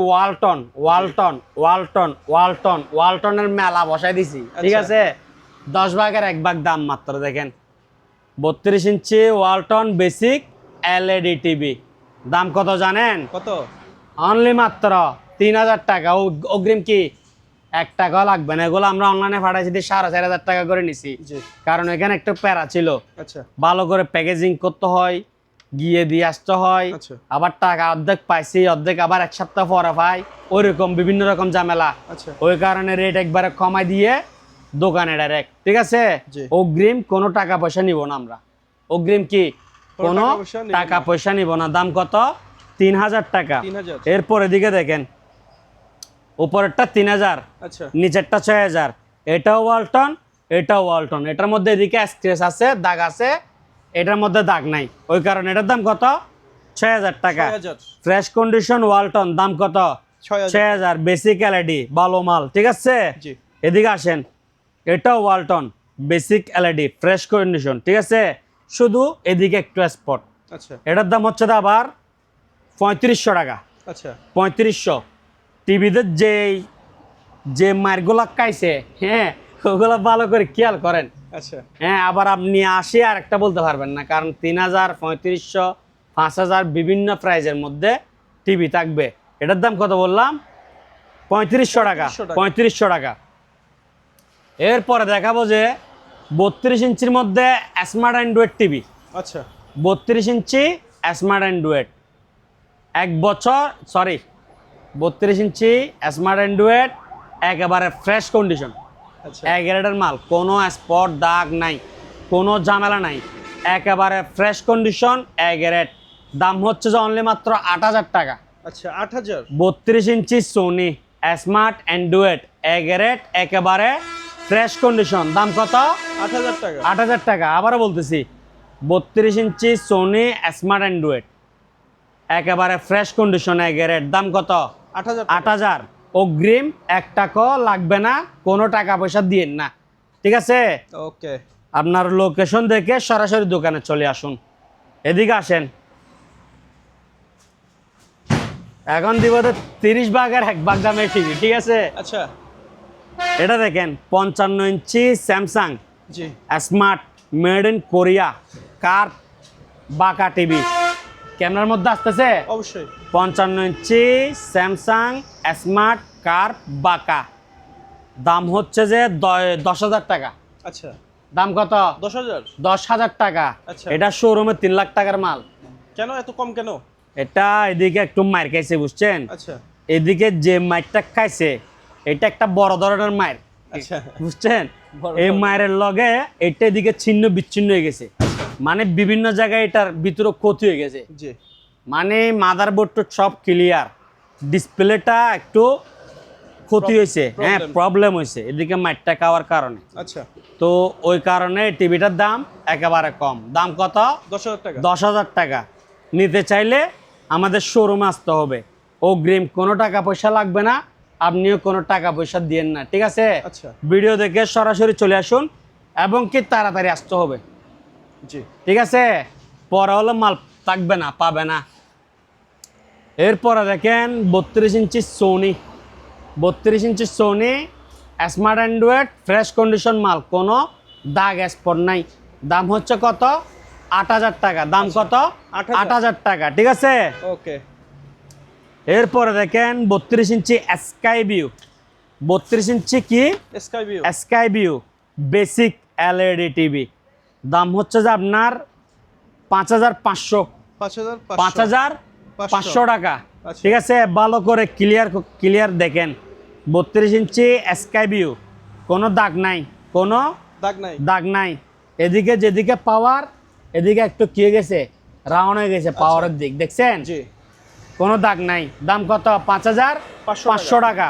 ওয়ালটনের মেলা বসাই দিছি, ঠিক আচ্ছা। আছে? 10 ভাগের 1 ভাগ দাম মাত্র। দেখেন 32 ইঞ্চি ওয়ালটন বেসিক এলইডি টিভি। দাম কত জানেন? কত? অনলি মাত্র 3,000 টাকা। অগ্রিম কি 1 টাকাও লাগবে না। এগুলো আমরা অনলাইনে পাঠাইছি 4,500 টাকা করে নিছি, জি। কারণ এখানে একটু প্যারা ছিল। আচ্ছা, ভালো করে প্যাকেজিং করতে হয়, গিয়ে দিয়ে আসতে হয়, আচ্ছা, আবার টাকা অর্ধেক পাইছি, অর্ধেক আবার 1 সপ্তাহ পরে পাই, ওইরকম বিভিন্ন রকম ঝামেলা। আচ্ছা। ওই কারণে রেট একবারে কমাই দিয়ে দোকানে ডাইরেক্ট, ঠিক আছে? জি। অগ্রিম কোনো টাকা পয়সা নিব না আমরা। অগ্রিম কি কোনো টাকা পয়সা নিবেন টাকা না। পয়সা নিব না। দাম কত? 3,000 টাকা। 3,000। এরপর এদিকে দেখেন, উপরেরটা 3,000, আচ্ছা, নিচেরটা 6,000। এটাও ওয়ালটন, এটাও ওয়ালটন। এটার মধ্যে এদিকে স্ক্র্যাচ আছে, দাগ আছে, এটার মধ্যে দাগ নাই, ওই কারণে এটার দাম কত? 6,000 টাকা। 6,000। ফ্রেশ কন্ডিশন ওয়ালটন, দাম কত? 6,000। 6,000। বেসিক এলইডি, ভালো মাল, ঠিক আছে? জি। এদিকে আসেন, এটাও Walton basic LED fresh condition, ঠিক আছে? শুধু এদিকে একটু স্পট। আচ্ছা, এটার দাম হচ্ছে আবার 3,500 টাকা। আচ্ছা। 3,500। টিভিতে যে মারগুলা খাইছে, হ্যাঁ, ওগুলা ভালো করে খেয়াল করেন। আচ্ছা, হ্যাঁ, আবার আপনি আসি আর একটা বলতে পারবেন না, কারণ 3,000, 3,500, 5,000 বিভিন্ন প্রাইজের মধ্যে টিভি থাকবে। এটার দাম কত বললাম? 3,500 টাকা। 3,500 টাকা। এরপরে দেখাবো যে 32 ইঞ্চির মধ্যে স্মার্ট অ্যান্ড্রয়েড টিভি। আচ্ছা, 32 ইঞ্চি স্মার্ট অ্যান্ড্রয়েড, 1 বছর, সরি, 32 ইঞ্চি স্মার্ট অ্যান্ড্রয়েড, একেবারে ফ্রেশ কন্ডিশন, আচ্ছা। এক গ্রেডের মাল, কোনো স্পট দাগ নাই, কোনো ঝামেলা নাই, একেবারে ফ্রেশ কন্ডিশন, এক গ্রেড। দাম হচ্ছে যে অনলি মাত্র 8,000 টাকা। আচ্ছা, 8,000। 32 ইঞ্চি সোনি স্মার্ট অ্যান্ড্রয়েড, এক গ্রেড, একেবারে ফ্রেশ কন্ডিশন। দাম কত? 8,000 টাকা। 8,000 টাকা। আবারও বলতেছি, 32 ইঞ্চি সোনি স্মার্ট অ্যান্ড্রয়েড, একেবারে ফ্রেশ কন্ডিশন, এক গ্রেড। দাম কত? 8,000। 8,000। অগ্রিম 1 টাকাও লাগবে না, কোনো টাকা পয়সা দিয়েন না, ঠিক আছে? ওকে। আপনার লোকেশন দেখে সরাসরি দোকানে চলে আসুন। এদিকে আসেন, এখন দিব 30 ভাগের 1 ভাগ দামের টিভি, ঠিক আছে? আচ্ছা, এটা দেখেন 55 ইঞ্চি স্যামসাং জি। স্মার্ট মেড ইন কোরিয়া কার বাঁকা টিভি। ক্যামেরার মধ্যে আসতেছে? অবশ্যই। 55 ইঞ্চি স্যামসাং স্মার্ট কার বাঁকা। দাম হচ্ছে যে 10,000 টাকা। আচ্ছা, দাম কত? 10,000। 10,000 টাকা। আচ্ছা। এটা শোরুমে 3 লাখ টাকার মাল। কেন এত কম কেন? এটা এদিকে একটু মার খাইছে, বুঝছেন? আচ্ছা, এদিকে যে মাইরটা খাইছে, এটা একটা বড় ধরনের মায়ের, আচ্ছা। বুঝছেন? বড় এই ধরনের। মায়ের লগে এটা এদিকে ছিন্ন বিচ্ছিন্ন হয়ে গেছে, মানে বিভিন্ন জায়গায় এটার ভিতরে ক্ষতি হয়ে গেছে, জি। মানে মাদারবোর্ড তো সব ক্লিয়ার, ডিসপ্লেটা একটু ক্ষতি হয়েছে, হ্যাঁ, প্রবলেম হয়েছে এদিকে মাইরটা খাওয়ার কারণে। আচ্ছা, তো ওই কারণে টিভিটার দাম একেবারে কম। দাম কত? 10,000 টাকা। 10,000 টাকা। নিতে চাইলে আমাদের শোরুমে আসতে হবে, অগ্রিম কোনো টাকা পয়সা লাগবে না, আপনিও কোনো টাকা পয়সা দিয়েন না, ঠিক আছে? আচ্ছা। ভিডিও দেখে সরাসরি চলে আসুন এবং কি তাড়াতাড়ি আসতে হবে। জি ঠিক আছে, পরে হলো মাল থাকবে না, পাবে না। এরপরে দেখেন 32 inch Sony, 32 inch Sony smart Android fresh condition মাল, কোনো দাগ স্পট নাই। দাম হচ্ছে কত? 8,000 টাকা। দাম কত? 8,000 টাকা। ঠিক আছে, ওকে। এরপরে দেখেন 32 ইঞ্চি স্কাই ভিউ, 32 ইঞ্চি কি sky view, sky view basic LED TV. দাম হচ্ছে যে আপনার 5,500, 5,500 টাকা। আচ্ছা। ঠিক আছে, ভালো করে ক্লিয়ার দেখেন। 32 ইঞ্চি স্কাই ভিউ, কোনো দাগ নাই, কোনো দাগ নাই। এদিকে যেদিকে পাওয়ার, এদিকে একটু কি হয়ে গেছে, রাউন্ড হয়ে গেছে পাওয়ারের দিক, দেখছেন? জি। কোনো দাগ নাই। দাম কত? 5,500 টাকা।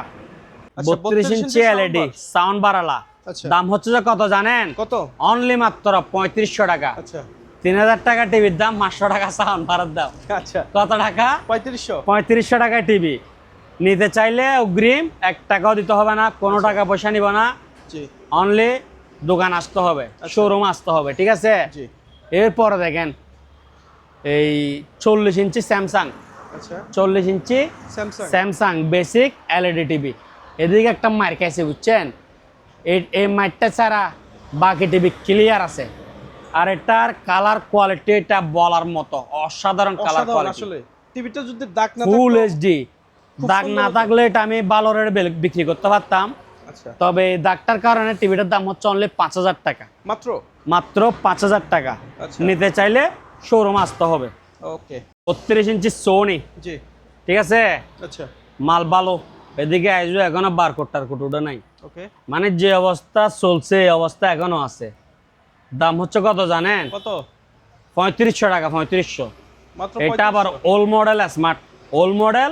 32 ইঞ্চি এলইডি সাউন্ড বাড়ালা। আচ্ছা। দাম হচ্ছে যে কত জানেন? কত? অনলি মাত্র 3500 টাকা। আচ্ছা 3,000 টাকা টিভির দাম, 500 টাকা সাউন্ড বাড়ার দাম। আচ্ছা। কত টাকা? 3500। 3500 টাকায় টিভি নিতে চাইলে অগ্রিম 1 টাকাও দিতে হবে না, কোনো টাকা পয়সা নিব না। জি অনলি দোকান আসতে হবে, শোরুম আসতে হবে। ঠিক আছে, জি। এরপরে দেখেন এই 40 ইঞ্চি স্যামসাং, আচ্ছা 40 inch Samsung. Samsung basic LED TV. এদিকে একটা মার খাইছে, বুঝছেন? এই মারটা ছাড়া বাকি টিভি ক্লিয়ার আছে। আর এটার কালার কোয়ালিটি এটা বলার মতো অসাধারণ কালার কোয়ালিটি। আসলে টিভিটা যদি দাগ না ফুল থাকতো, এইচডি। দাগ না থাকলে এটা আমি ভালো রেটে বিক্রি করতে পারতাম। আচ্ছা তবে এই দাগটার কারণে টিভিটার দাম হচ্ছে অনলি 5,000 টাকা, মাত্র 5,000 টাকা। আচ্ছা। নিতে চাইলে শোরুম আসতে হবে। ওকে 32 ইঞ্চি সোনি। জি। ঠিক আছে, আচ্ছা মাল ভালো। এদিকে আইজো এখনো বারকোড টারকোড ওটা নাই, ওকে। মানে যে অবস্থা চলছে এই অবস্থা এখনো আছে। দাম হচ্ছে কত জানেন? কত? 3500 টাকা, 3500। মাত্র এটা আবার old model smart, old model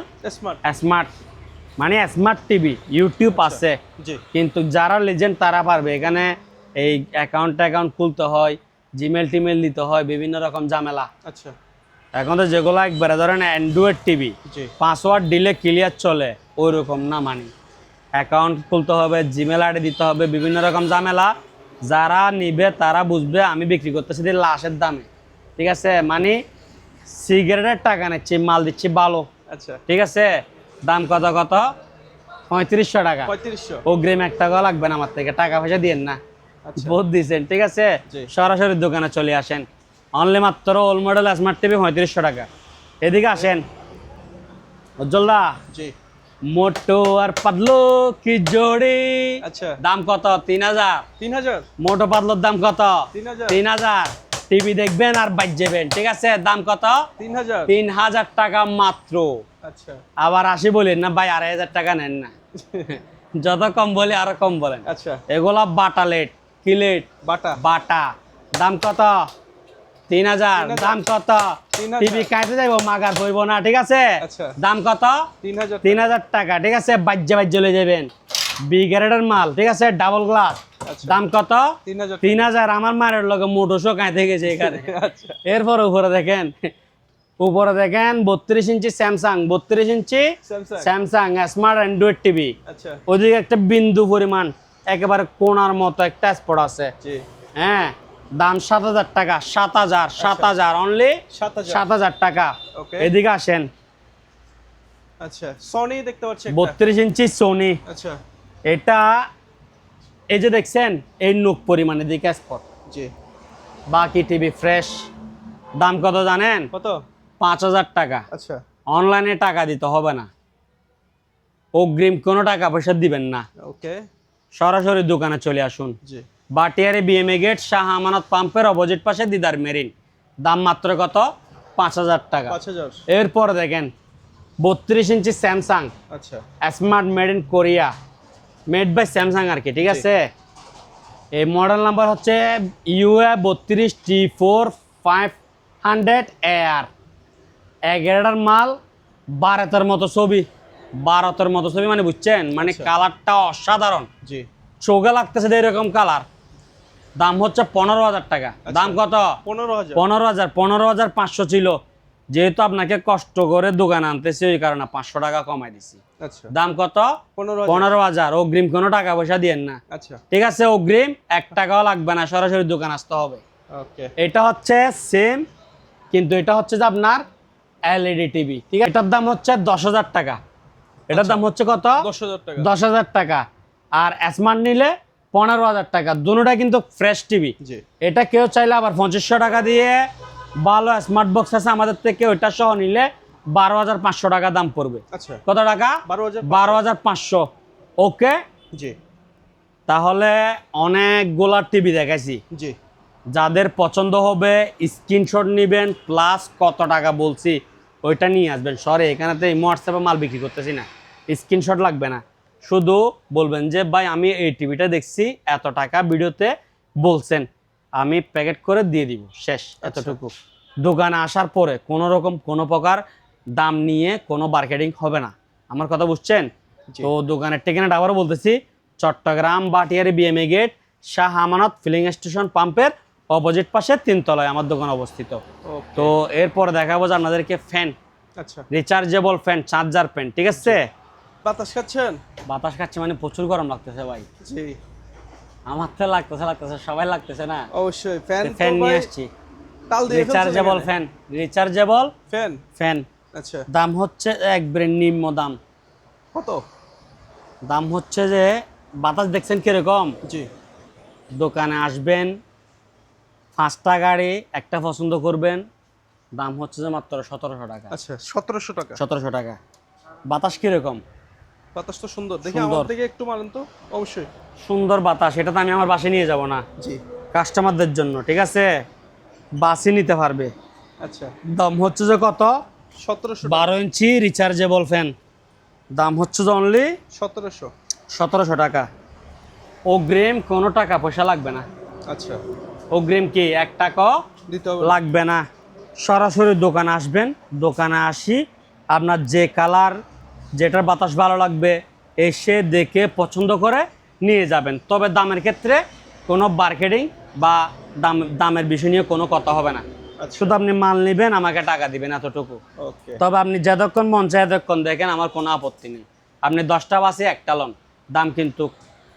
smart, মানে স্মার্ট টিভি। ইউটিউব আছে, জি। কিন্তু যারা লেজেন্ড তারা পারবে। এখানে এই অ্যাকাউন্ট খুলতে হয়, জিমেল টিমেল দিতে হয়, বিভিন্ন রকম ঝামেলা। আচ্ছা এখন তো যেগুলো একবারে ধরেন অ্যান্ড্রয়েড টিভি, জি। পাসওয়ার্ড দিলে ক্লিয়ার চলে, ওই রকম না। মানে অ্যাকাউন্ট খুলতে হবে, জিমেল আইডি দিতে হবে, বিভিন্ন রকম ঝামেলা। যারা নিবে তারা বুঝবে আমি বিক্রি করতেছি লাশের দামে। ঠিক আছে, মানে সিগারেটের টাকা নিচ্ছি, মাল দিচ্ছি ভালো। আচ্ছা ঠিক আছে, দাম কত? 3500 টাকা। 3500। অগ্রিম 1 টাকাও লাগবে না আমার থেকে, টাকা পয়সা দিয়েন না, আচ্ছা বহুত দিয়েছেন। ঠিক আছে, জি। সরাসরি দোকানে চলে আসেন। অনলি মাত্র ওল্ড মডেল স্মার্ট টিভি 3500 টাকা। এদিকে আসেন উজ্জ্বলদা। জি। মোটো আর পাতলো কি জোড়ি। আচ্ছা দাম কত? 3,000। 3000। মোটো পাতলোর দাম কত? 3000। 3,000। টিভি দেখবেন আর বাইক যাবেন। ঠিক আছে, দাম কত? 3000। 3,000 টাকা মাত্র। আচ্ছা আবার আসি বলেন না ভাই, 2,500 টাকা নেন না। যত কম বলে আরো কম বলেন। আচ্ছা এগুলা বাটা লেট, কিলেট, বাটা। দাম কত? 3,000। দাম কত? 3000। টিভি কাটে যাইব, মাগার পড়বো না। ঠিক আছে, আচ্ছা। দাম কত? 3000। 3,000 টাকা। ঠিক আছে, বাজ্যে চলে যাবেন। বি গ্রেডের মাল। ঠিক আছে, ডাবল গ্লাস। আচ্ছা। দাম কত? 3000। 3,000। আমার মায়ের লগে মোটরশো কাঁদে গেছে এখানে। আচ্ছা এরপর উপরে দেখেন, 32 inch Samsung, 32 inch Samsung smart Android TV. আচ্ছা ওদিকে একটা বিন্দু পরিমাণ একেবারে কোণার মতো একটা স্পট আছে। জি। হ্যাঁ, দাম 7,000 টাকা। 7,000 অনলি 7,000 টাকা। ওকে। এদিকে আসেন, আচ্ছা সনি দেখতে পাচ্ছি একটা। 32 ইঞ্চি সোনি। আচ্ছা এটা এই যে দেখছেন, এই নুক পরিমাণে দিকে স্পট। জি। বাকি টিভি ফ্রেশ। দাম কত জানেন? কত? 5,000 টাকা। আচ্ছা অনলাইনে টাকা দিতে হবে না, অগ্রিম কোনো টাকা পয়সা দিবেন না। ওকে সরাসরি দোকানে চলে আসুন। জি। বাটিয়ারে বিএমএ গেট, শাহ আমানত পাম্পের অপোজিট পাশে দিদার মেরিন। দাম মাত্র কত? 5,000 টাকা। 5000। এরপর দেখেন 32 ইঞ্চি স্যামসাং আচ্ছা smart made in Korea, made by Samsung আর কি। ঠিক আছে, এই মডেল নাম্বার হচ্ছে UA32T4500AR। 11টার মাল, 12টার মতো ছবি, 12টার মতো ছবি, মানে বুঝছেন, মানে কালারটা অসাধারণ। জি। চোখে লাগতেছে এরকম কালার। দাম হচ্ছে 15,000 টাকা। দাম কত? 15,000। 15,500 ছিল। যেহেতু আপনাকে কষ্ট করে দোকানে আনতেছি, ওই কারণে 500 টাকা কমাই দিছি। আচ্ছা দাম কত? 15,000। 15,000। অগ্রিম কোনো টাকা পয়সা দিয়েন না। আচ্ছা ঠিক আছে, অগ্রিম 1 টাকাও লাগবে না, সরাসরি দোকান আসতে হবে। ওকে, এটা হচ্ছে সেম, কিন্তু এটা হচ্ছে যে আপনার এলইডি টিভি, ঠিক আছে। এটার দাম হচ্ছে 10,000 টাকা। এটার দাম হচ্ছে কত? 10,000 টাকা। 10,000 টাকা। আর স্মার্ট নিলে 15,000 টাকা। দুটোটা কিন্তু ফ্রেশ টিভি। জি, এটা কেউ চাইলে আবার 2500 টাকা দিয়ে ভালো স্মার্ট বক্স আছে আমাদের থেকে, ওইটা সহ নিলে 12,500 টাকা দাম পড়বে। আচ্ছা, কত টাকা? 12,500। 12,500। ওকে, জি, তাহলে অনেকগুলা টিভি দেখাইছি। জি, যাদের পছন্দ হবে স্ক্রিনশট নেবেন, প্লাস কত টাকা বলছি ওইটা নিয়ে আসবেন। সরি, এখানেতে এই হোয়াটসঅ্যাপে মাল বিক্রি করতেছি না, স্ক্রিনশট লাগবে না। শুধু বলবেন যে ভাই আমি এই টিভিটা দেখছি, এত টাকা ভিডিওতে বলছেন, আমি প্যাকেট করে দিয়ে দিব, শেষ, এতটুকু। দোকানে আসার পরে কোনো রকম কোনো প্রকার দাম নিয়ে কোনো মার্কেটিং হবে না, আমার কথা বুঝছেন? জি। তো দোকানের ঠিকানাটা আবারও বলতেছি, Chittagong Batiari BMA gate, Shah Amanat filling station পাম্পের অপোজিট পাশে 3 তলায় আমার দোকান অবস্থিত। ওকে, তো এরপর দেখাবো যে আপনাদেরকে ফ্যান, আচ্ছা। রিচার্জেবল ফ্যান, চার্জার ফ্যান, ঠিক আছে। বাতাস খাচ্ছেন? বাতাস খাচ্ছে মানে প্রচুর গরম লাগতেছে ভাই, জি, আমার তো লাগতেছে, সবাই লাগতেছে না। অবশ্যই। ফ্যান ফ্যান নিয়ে আসছি, তাল দিয়ে rechargeable fan, rechargeable fan. Fan. আচ্ছা, দাম হচ্ছে একবারে নিম্ন দাম। কত? দাম হচ্ছে যে বাতাস দেখছেন কিরকম, জি, দোকানে আসবেন, 5টা গাড়ি একটা পছন্দ করবেন, দাম হচ্ছে যে মাত্র 1700 টাকা। আচ্ছা, 1700 টাকা। 1700 টাকা। বাতাস কিরকম? বাতাস তো সুন্দর, দেখি সুন্দর। আমার দিকে একটু মারেন তো। অবশ্যই। সুন্দর বাতাস, এটা তো আমি আমার বাসে নিয়ে যাব না, জি, কাস্টমারদের জন্য, ঠিক আছে, বাসে নিতে পারবে। আচ্ছা, দাম হচ্ছে যে কত? 1700 12 ইঞ্চি রিচার্জেবল ফ্যান, দাম হচ্ছে যে অনলি 1700। 1700 টাকা। অগ্রিম কোনো টাকা পয়সা লাগবে না। আচ্ছা, অগ্রিম কি 1 টাকাও দিতে হবে? লাগবে না। সরাসরি দোকানে আসবেন, দোকানে আসি আপনার যে কালার, যেটার বাতাস ভালো লাগবে এসে দেখে পছন্দ করে নিয়ে যাবেন। তবে দামের ক্ষেত্রে কোনো মার্কেটিং বা দামের বিষয় নিয়ে কোনো কথা হবে না। আচ্ছা, শুধু আপনি মাল নেবেন, আমাকে টাকা দিবেন, এতটুকু। ওকে, তবে আপনি যতক্ষণ মন চায় ততক্ষণ দেখেন, আমার কোনো আপত্তি নেই। আপনি 10টা বাসে একটা লন, দাম কিন্তু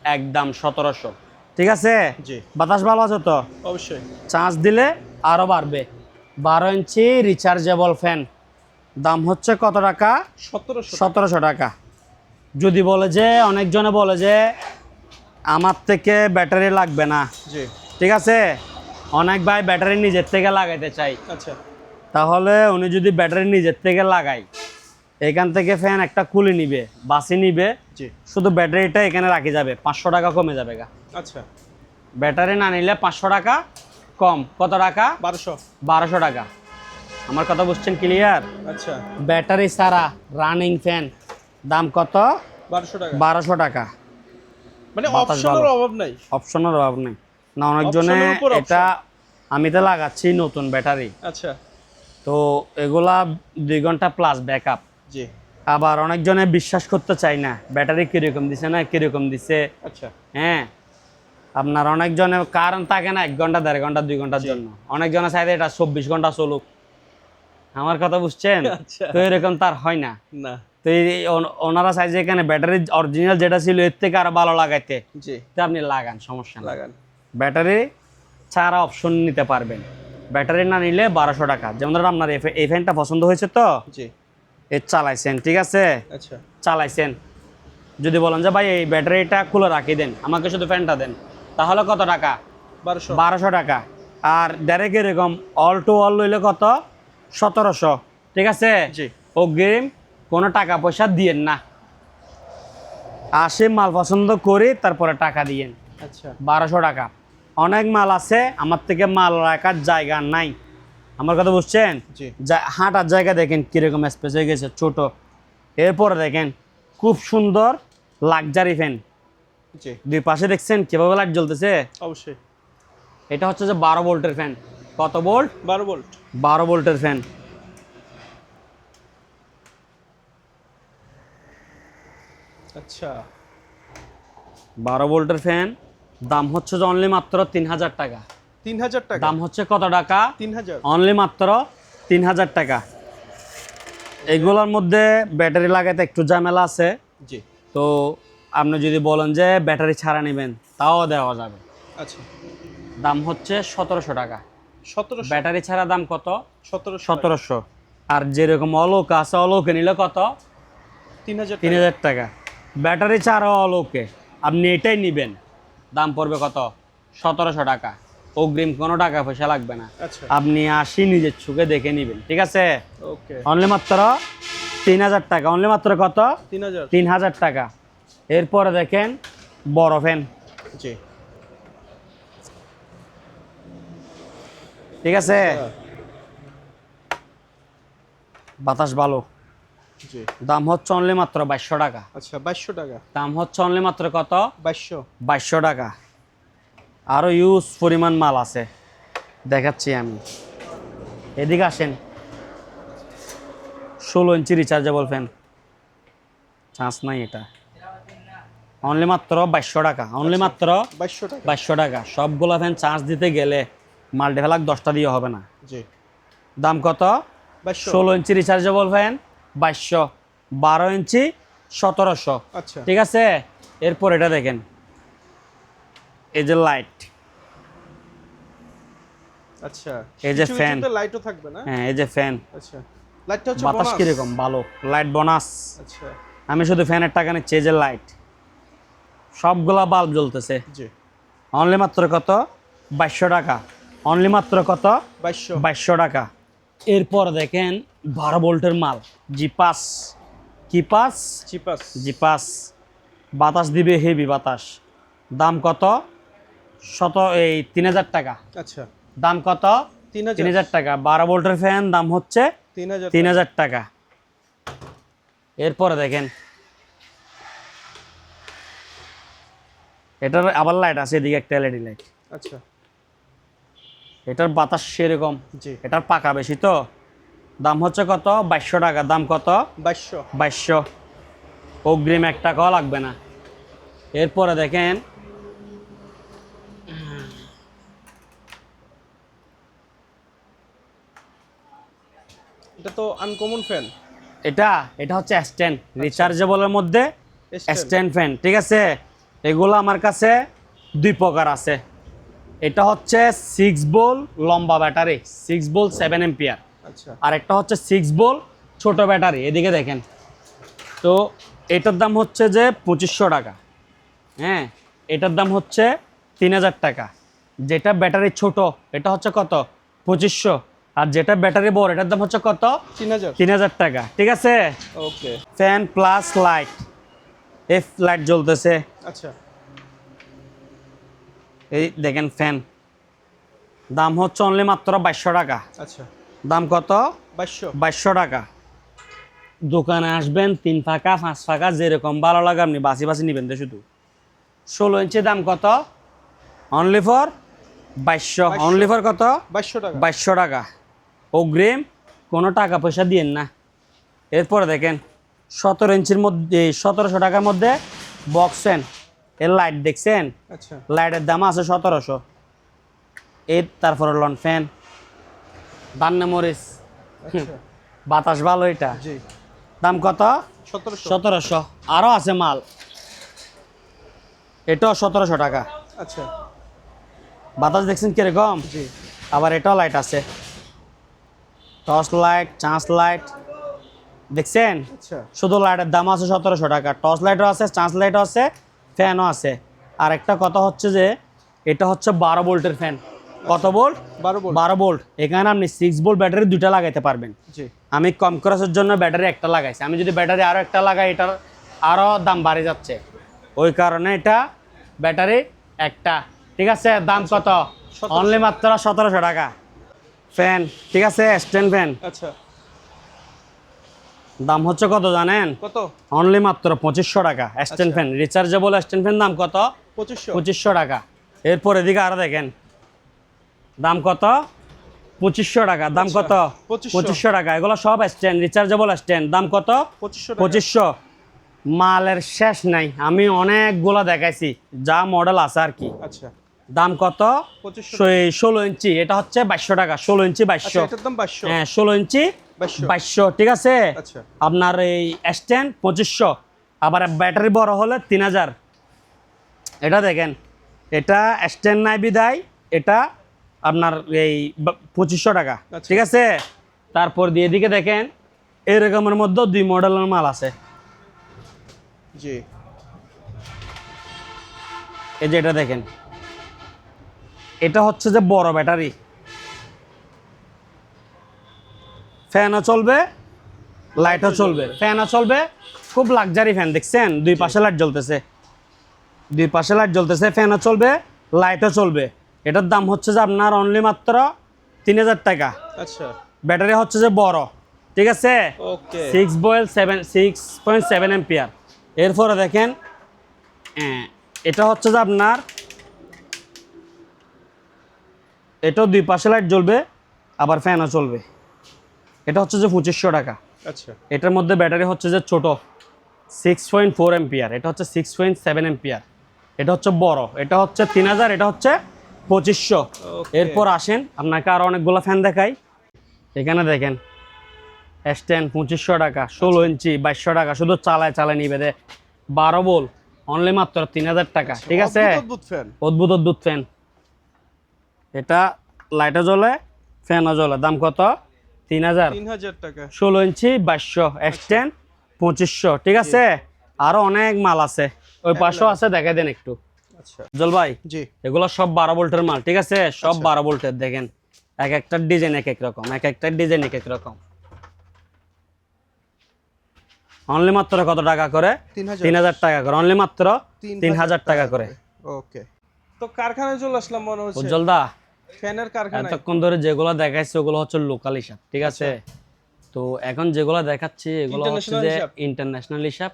একদম 1700, ঠিক আছে। জি, বাতাস ভালো আছে তো? অবশ্যই। চার্জ দিলে আরও বাড়বে। 12 ইঞ্চি রিচার্জেবল ফ্যান, দাম হচ্ছে কত টাকা? 1700। 1700 টাকা। যদি বলে যে, অনেকজনে বলে যে আমার থেকে ব্যাটারি লাগবে না, জি, ঠিক আছে, অনেক ভাই ব্যাটারি নিজের থেকে লাগাইতে চাই, আচ্ছা, তাহলে উনি যদি ব্যাটারি নিজের থেকে লাগাই, এখান থেকে ফ্যান একটা খুলে নিবে, বাসি নিবে, জি, শুধু ব্যাটারিটা এখানে রাখি যাবে, 500 টাকা কমে যাবে গা। আচ্ছা, ব্যাটারি না নিলে 500 টাকা কম। কত টাকা? 1200। 1200 টাকা। আমার কথা বুঝছেন ক্লিয়ার? আচ্ছা, ব্যাটারি ছাড়া রানিং ফ্যান দাম কত? 1200 টাকা। 1200 টাকা। মানে বাতাস অপশনের ভালো। অভাব নাই। অপশনের অভাব নেই না, অনেকজনে অপশনের উপর এটা, আমি তো লাগাচ্ছি নতুন ব্যাটারি, আচ্ছা, তো এগুলা 2 ঘন্টা প্লাস ব্যাকআপ। জি, আবার অনেকজনে বিশ্বাস করতে চাই না, ব্যাটারি কিরকম দিছে না কিরকম দিছে। আচ্ছা, হ্যাঁ, আপনার অনেকজনের কারণ থাকে না 1 ঘন্টা 1.5 ঘন্টা 2 ঘন্টার জন্য, অনেকজনে চাইলে এটা 24 ঘন্টা চলুক। আমার কথা বুঝছেন? আচ্ছা। তো এরকম তার হয় না। না, তো ওনারা চাই যে এখানে ব্যাটারি অরিজিনাল যেটা ছিল এর থেকে আরো ভালো লাগাইতে, জি, তো আপনি লাগান, সমস্যা না। লাগান। ব্যাটারি ছাড়া অপশন নিতে পারবেন। ব্যাটারি না নিলে 1200 টাকা। যেমন ধরুন আপনার এই ফ্যানটা পছন্দ হয়েছে তো, জি, এর চালাইছেন, ঠিক আছে, আচ্ছা, চালাইছেন, যদি বলেন যে ভাই এই ব্যাটারিটা খুলে রাখি দেন, আমাকে শুধু ফ্যানটা দেন, তাহলে কত টাকা? 1200। 1200 টাকা। আর ডাইরেক্ট এরকম অল টু অল লইলে কত? 1700, ঠিক আছে। জি, অগ্রিম কোনো টাকা পয়সা দিয়েন না, আসে মাল পছন্দ করি তারপরে টাকা দিয়েন। আচ্ছা, 1200 টাকা। অনেক মাল আছে, আমার থেকে মাল রাখার জায়গা নাই, আমার কথা বুঝছেন? জি, হাঁটার জায়গা দেখেন কিরকম স্পেস হয়ে গেছে, ছোট। এরপরে দেখেন খুব সুন্দর লাক্সারি ফ্যান, জি, 2 পাশে দেখছেন কিভাবে লাইট জ্বলতেছে। অবশ্যই। এটা হচ্ছে যে 12 ভোল্টের ফ্যান। কত ভোল্ট? 12 ভোল্ট। 12 ভোল্টের ফ্যান। আচ্ছা, 12 ভোল্টের ফ্যান, দাম হচ্ছে যে অনলি মাত্র 3000 টাকা। 3000 টাকা। দাম হচ্ছে কত টাকা? 3000। অনলি মাত্র 3000 টাকা। এগুলোর মধ্যে ব্যাটারি লাগাতে একটু ঝামেলা আছে, জি, তো আপনি যদি বলেন যে ব্যাটারি ছাড়া নেবেন তাও দেওয়া যাবে। আচ্ছা, দাম হচ্ছে 1700 টাকা। 1700 ব্যাটারি ছাড়া দাম কত? 1700 1700। আর যেরকম অলোক আছে, অলোকে নিলে কত? 3000 3000 টাকা। ব্যাটারি ছাড়া অলোকে আপনি এটাই নেবেন, দাম পড়বে কত? 1700 টাকা। অগ্রিম কোনো টাকা পয়সা লাগবে না, আচ্ছা আপনি আসি নিজের চোখে দেখে নেবেন, ঠিক আছে? ওকে অনলি মাত্র 3000 টাকা। অনলি মাত্র কত? 3000 3000 টাকা। এরপরে দেখেন বড় ফ্যান, জি ঠিক আছে? বাতাস ভালো। জি দাম হচ্ছে অনলি মাত্র 2200 টাকা। আচ্ছা 2200 টাকা। দাম হচ্ছে অনলি মাত্র কত? 2200 2200 টাকা। আরও ইউজ পরিমাণ মাল আছে, দেখাচ্ছি আমি। এদিকে আসেন। 16 ইঞ্চি রিচার্জেবল ফ্যান, চান্স নাই এটা। অনলি মাত্র 2200 টাকা। অনলি মাত্র 2200 টাকা। 2200 টাকা। সবগুলো ফ্যান চার্জ দিতে গেলে মাল্টিপ্লাক 10টা দিয়ে হবে না। জি দাম কত? 2200 16 ইঞ্চি রিচার্জেবল ফ্যান 2200, 12 ইঞ্চি 1700, আচ্ছা ঠিক আছে? এরপর এটা দেখেন, এই যে লাইট, আচ্ছা এই যে কিছু ফ্যান। কিছুতে লাইটও থাকবে না? হ্যাঁ এই যে ফ্যান। আচ্ছা লাইটটা হচ্ছে বাতাস বোনাস। কিরকম? ভালো, লাইট বোনাস। আচ্ছা আমি শুধু ফ্যানের টাকা নিচ্ছি, এই যে লাইট, সবগুলা বাল্ব জ্বলতেছে। জি অনলি মাত্র কত? 2200 টাকা। অনলি মাত্র কত? 2200 2200 টাকা। এরপর দেখেন 12 ভোল্টের মাল, জিপাস। কি পাস? চিপাস জিপাস। বাতাস দিবে, হেভি বাতাস। দাম কত? 3000 টাকা। আচ্ছা দাম কত? 3000 3000 টাকা। 12 ভোল্টের ফ্যান, দাম হচ্ছে 3000 3000 টাকা। এরপরে দেখেন এটার আবার লাইট আছে, এদিকে একটা এলইডি লাইট। আচ্ছা এটার বাতাস সেরকম, জি এটার পাকা বেশি তো। দাম হচ্ছে কত? 2200 টাকা। দাম কত? 2200 2200। অগ্রিম 1 টাকাও লাগবে না। এরপরে দেখেন এটা তো আনকমন ফ্যান। এটা, এটা হচ্ছে স্ট্যান্ড রিচার্জেবলের মধ্যে স্ট্যান্ড ফ্যান, ঠিক আছে? এগুলো আমার কাছে 2 প্রকার আছে। এটা হচ্ছে 6 ভোল্ট লম্বা ব্যাটারি, 6 ভোল্ট 7 এম্পিয়ার। আচ্ছা আর একটা হচ্ছে 6 ভোল্ট ছোট ব্যাটারি, এদিকে দেখেন। তো এটার দাম হচ্ছে যে 2500 টাকা। হ্যাঁ, এটার দাম হচ্ছে 3000 টাকা। যেটা ব্যাটারি ছোট এটা হচ্ছে কত? 2500। আর যেটা ব্যাটারি বড় এটার দাম হচ্ছে কত? 3000 3000 টাকা, ঠিক আছে? Okay fan plus light, F light জ্বলতেছে। আচ্ছা এই দেখেন ফ্যান, দাম হচ্ছে অনলি মাত্র 2200 টাকা। আচ্ছা দাম কত? 2200 2200 টাকা। দোকানে আসবেন 3 ফাঁকা 5 ফাঁকা যেরকম ভালো লাগে আপনি বাসি বাসি নেবেন তো শুধু। 16 ইঞ্চি দাম কত? Only for 2200। অনলি ফর কত? 2200 টাকা 2200 টাকা। অগ্রিম কোনো টাকা পয়সা দিয়েন না। এরপরে দেখেন 17 ইঞ্চির মধ্যে 1700 টাকার মধ্যে বক্স ফ্যান। এর লাইট দেখছেন? আচ্ছা লাইটের দাম আছে 1700। এর তারপরে লন ফ্যান, দান্নে মরিচ, আচ্ছা বাতাস ভালো এটা। জি দাম কত? 1700 1700। আরও আছে মাল, এটাও 1700 টাকা। আচ্ছা বাতাস দেখছেন কিরকম? জি আবার এটাও লাইট আছে, টর্চ লাইট, চান্স লাইট, দেখছেন? আচ্ছা শুধু লাইটের দাম আছে 1700 টাকা। টর্চ লাইটও আছে, চান্স লাইটও আছে, ফ্যানও আছে। আর একটা কথা হচ্ছে যে এটা হচ্ছে 12 ভোল্টের ফ্যান। কত ভোল্ট? 12 volt 12 volt. এখানে আপনি 6 ভোল্ট ব্যাটারি 2টা লাগাইতে পারবেন। জি আমি কম খরচের জন্য ব্যাটারি একটা লাগাইছি। আমি যদি ব্যাটারি আরও একটা লাগাই এটার আরও দাম বাড়ে যাচ্ছে, ওই কারণে এটা ব্যাটারি একটা, ঠিক আছে? দাম কত? 1700 অনলি মাত্র 1700 টাকা। ফ্যান, ঠিক আছে? স্ট্যান্ড ফ্যান, আচ্ছা দাম হচ্ছে কত জানেন? কত? অনলি মাত্র 2500 টাকা। স্ট্যান্ড আচ্ছা। ফ্যান, রিচার্জেবল স্ট্যান্ড ফ্যান, দাম কত? 2500 2500 টাকা। এরপর এদিকে আরো দেখেন, দাম কত? 2500 টাকা। দাম আচ্ছা, কত? 2500 2500 টাকা। এগুলো সব স্ট্যান্ড, রিচার্জেবল স্ট্যান্ড। দাম কত? 2500 টাকা 2500। মালের শেষ নাই, আমি অনেকগুলো দেখাইছি, যা মডেল আছে আর কি। আচ্ছা দাম কত? 2500 16 ইঞ্চি, এটা হচ্ছে 2200 টাকা। 16 ইঞ্চি আচ্ছা 2200। এটার দাম 2200 হ্যাঁ 16 ইঞ্চি 2200 2200, ঠিক আছে? আচ্ছা আপনার এই স্ট্যান্ড 2500, আবার ব্যাটারি বড় হলে 3000। এটা দেখেন, এটা স্ট্যান্ড নাই বিদায় এটা আপনার এই 2500 টাকা, আচ্ছা। ঠিক আছে। তারপর দিয়ে এদিকে দেখেন এরকমের মধ্যে 2 মডেলের মাল আছে। জি, এই যে এটা দেখেন, এটা হচ্ছে যে বড় ব্যাটারি, ফ্যানও চলবে, লাইটও চলবে, ফ্যানও চলবে, খুব লাক্সারি ফ্যান দেখছেন, দুই পাশে লাইট জ্বলতেছে, দুই পাশে লাইট জ্বলতেছে, ফ্যানও চলবে, লাইটও চলবে। এটার দাম হচ্ছে যে আপনার অনলি মাত্র 3000 টাকা। আচ্ছা, ব্যাটারি হচ্ছে যে বড়, ঠিক আছে, ওকে, 6.7 এম্পিয়ার। এরপরে দেখেন এটা হচ্ছে যে আপনার, এটাও দুই পাশে লাইট জ্বলবে, আবার ফ্যানও চলবে। এটা হচ্ছে যে 2500 টাকা। আচ্ছা, এটার মধ্যে ব্যাটারি হচ্ছে যে ছোট 6.4 এম্পিয়ার, এটা হচ্ছে 6.7 এম্পিয়ার। এটা হচ্ছে বড়, এটা হচ্ছে 3000, এটা হচ্ছে 2500। Okay. এরপর আসেন আপনাকে আরো অনেকগুলো ফ্যান দেখাই। এখানে দেখেন S10 2500 টাকা, 16 ইঞ্চি 2200 টাকা, শুধু চালায় চালায় নিবে দে, 12 বল অনলি মাত্র 3000 টাকা, ঠিক আছে। অদ্ভুত ফ্যান, অদ্ভুত অদ্ভুত ফ্যান, এটা লাইটও জ্বলে, ফ্যানও জ্বলে, দাম কত? 3000। 3000 টাকা। 16 ইঞ্চি 2200, S10 2500, ঠিক আছে। আরো অনেক মাল আছে, ওই পাশেও আছে, দেখে দেন একটু। আচ্ছা, জল ভাই, জি, এগুলো সব 12 ভোল্টের মাল, ঠিক আছে, সব আচ্ছা। 12 ভোল্টের। দেখেন এক একটা ডিজাইন এক এক রকম, এক একটা ডিজাইন এক এক রকম। অনলি মাত্র কত টাকা করে? 3000 3000 টাকা করে, অনলি মাত্র 3000 টাকা করে। ওকে, তো কারখানায় চলে আসলাম মনে হচ্ছে, উজ্জ্বল দা, ফ্যানের কারখানায়। এতক্ষণ ধরে যেগুলো দেখাইছে ওগুলো হচ্ছে লোকাল হিসাব, ঠিক আছে। তো এখন যেগুলো দেখাচ্ছি এগুলো হচ্ছে International যে হিসাব। ইন্টারন্যাশনাল হিসাব।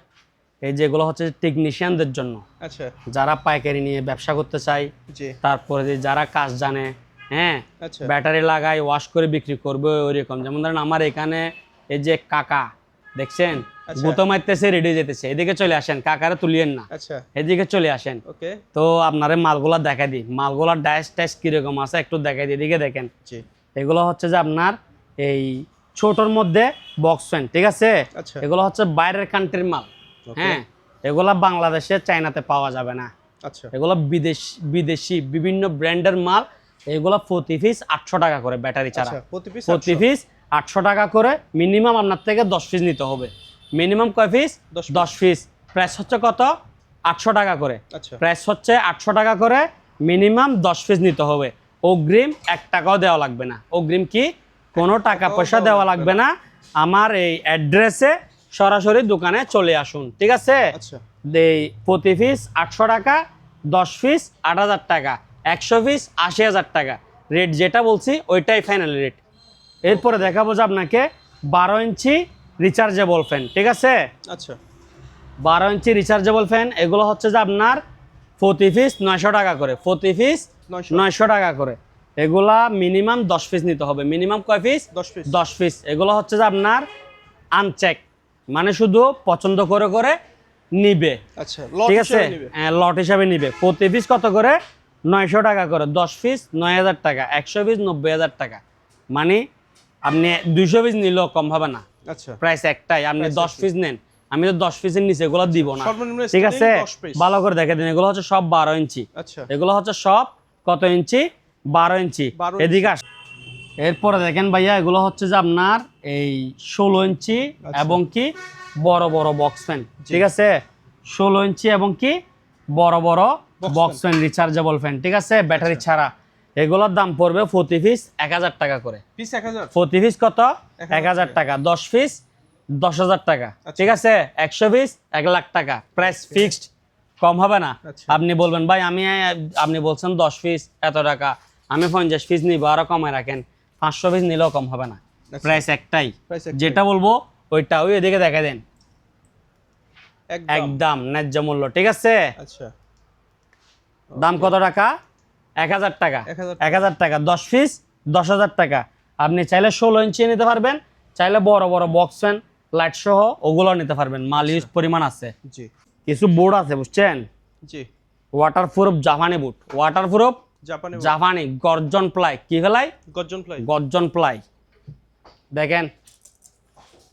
এই যেগুলো হচ্ছে টেকনিশিয়ানদের জন্য, আচ্ছা, যারা পাইকারি নিয়ে ব্যবসা করতে চায়, জি, তারপরে যে যারা কাজ জানে, হ্যাঁ, আচ্ছা, ব্যাটারি লাগায় ওয়াশ করে বিক্রি করবে ওইরকম। যেমন ধরেন আমার এখানে এই যে কাকা দেখছেন, আচ্ছা। গুতো মারতেছে, রেডি যেতেছে, এদিকে চলে আসেন, কাকারে তুলিয়েন না, আচ্ছা, এদিকে চলে আসেন। ওকে, তো আপনারে মালগুলা দেখাই দিই, মালগুলার ডাইস টাইস কিরকম আছে একটু দেখাই দিই, এদিকে দেখেন। জি, এগুলো হচ্ছে যে আপনার এই ছোটর মধ্যে বক্স ফ্যান, ঠিক আছে। আচ্ছা, এগুলো হচ্ছে বাইরের কান্ট্রির মাল, ওকে, হ্যাঁ, এগুলা বাংলাদেশে চাইনাতে পাওয়া যাবে না, আচ্ছা, এগুলো বিদেশি বিভিন্ন ব্র্যান্ডের মাল। এগুলো প্রতি পিস 800 টাকা করে, ব্যাটারি ছাড়া আচ্ছা, প্রতি পিস প্রতি পিস 800 টাকা করে। মিনিমাম আপনার থেকে 10 পিস নিতে হবে। মিনিমাম কয় পিস? 10 পিস। প্রাইস হচ্ছে কত? 800 টাকা করে। আচ্ছা, প্রাইস হচ্ছে 800 টাকা করে, মিনিমাম 10 পিস নিতে হবে। অগ্রিম 1 টাকাও দেওয়া লাগবে না। অগ্রিম কি? কোনো টাকা পয়সা দেওয়া লাগবে না। আমার এই অ্যাড্রেসে সরাসরি দোকানে চলে আসুন, ঠিক আছে। আচ্ছা, প্রতি পিস 800 টাকা, 10 পিস 8000 টাকা, 100 পিস 80,000 টাকা। রেট যেটা বলছি ওইটাই ফাইনাল রেট। এরপরে দেখাবো যে আপনাকে 12 ইঞ্চি রিচার্জেবল ফ্যান, ঠিক আছে। আচ্ছা, 12 ইঞ্চি রিচার্জেবল ফ্যান, এগুলো হচ্ছে যে আপনার প্রতি পিস 900 টাকা করে, প্রতি পিস 900 টাকা করে। এগুলা মিনিমাম 10 পিস নিতে হবে। মিনিমাম কয় পিস? 10 piece, 10 piece. এগুলো হচ্ছে যে আপনার আনচেক, মানে শুধু পছন্দ করে করে নিবে, আচ্ছা, লট ঠিক আছে। হিসেবে নিবে। হ্যাঁ, লট হিসাবে নিবে। প্রতি পিস কত করে? 900 টাকা করে। 10 পিস 9000 টাকা, 100 পিস 90,000 টাকা। মানে আপনি 200 পিস নিলেও কম হবে না, আচ্ছা, প্রাইস একটাই। আপনি 10 পিস নেন, আমি তো 10 পিসের নিচে এগুলো দিব না, সর্বনিম্ন ঠিক আছে। starting 10 piece. ভালো করে দেখে দিন, এগুলো হচ্ছে সব 12 ইঞ্চি। আচ্ছা, এগুলো হচ্ছে সব কত ইঞ্চি? 12 ইঞ্চি। 12 এদিকে আস। এরপরে দেখেন ভাইয়া, এগুলো হচ্ছে যে আপনার এই 16 ইঞ্চি আচ্ছা। এবং কি বড় বড় বক্স ফ্যান, ঠিক আছে। 16 ইঞ্চি এবং কি বড় বড় বক্স ফ্যান, রিচার্জেবল ফ্যান, ঠিক আছে, ব্যাটারি ছাড়া। এগুলোর দাম পড়বে প্রতি পিস 1000 টাকা করে। পিস 1000, প্রতি পিস কত? 1000 1000 টাকা। 10 পিস 10,000 টাকা, ঠিক আছে। 100 পিস 1 লাখ টাকা। প্রাইস ফিক্সড, কম হবে না। আচ্ছা। আপনি বলবেন ভাই আপনি বলছেন 10 পিস এত টাকা, আমি 50 পিস নিব, আরো কমে রাখেন। 500 পিস নিলেও কম হবে না, আচ্ছা। প্রাইস একটাই। প্রাইস একটাই। যেটা বলবো ওইটা, ওই এদিকে দেখা দেন, একদম, একদম ন্যায্য মূল্য, ঠিক আছে। আচ্ছা, দাম কত টাকা? 1000 টাকা। 1000 1000 টাকা। 10 পিস 10,000 টাকা। আপনি চাইলে 16 ইঞ্চি নিতে পারবেন, চাইলে বড় বড় বক্স ফ্যান লাইট সহ ওগুলো নিতে পারবেন। মাল ইউজ পরিমাণ আছে। জি, কিছু বোর্ড আছে বুঝছেন, জি, ওয়াটারপ্রুফ জাপানি বুট, ওয়াটারপ্রুফ জাপানি জাপানি গর্জন প্লাই। কি ফেলাই? গর্জন ফ্লাই, গর্জন প্লাই। দেখেন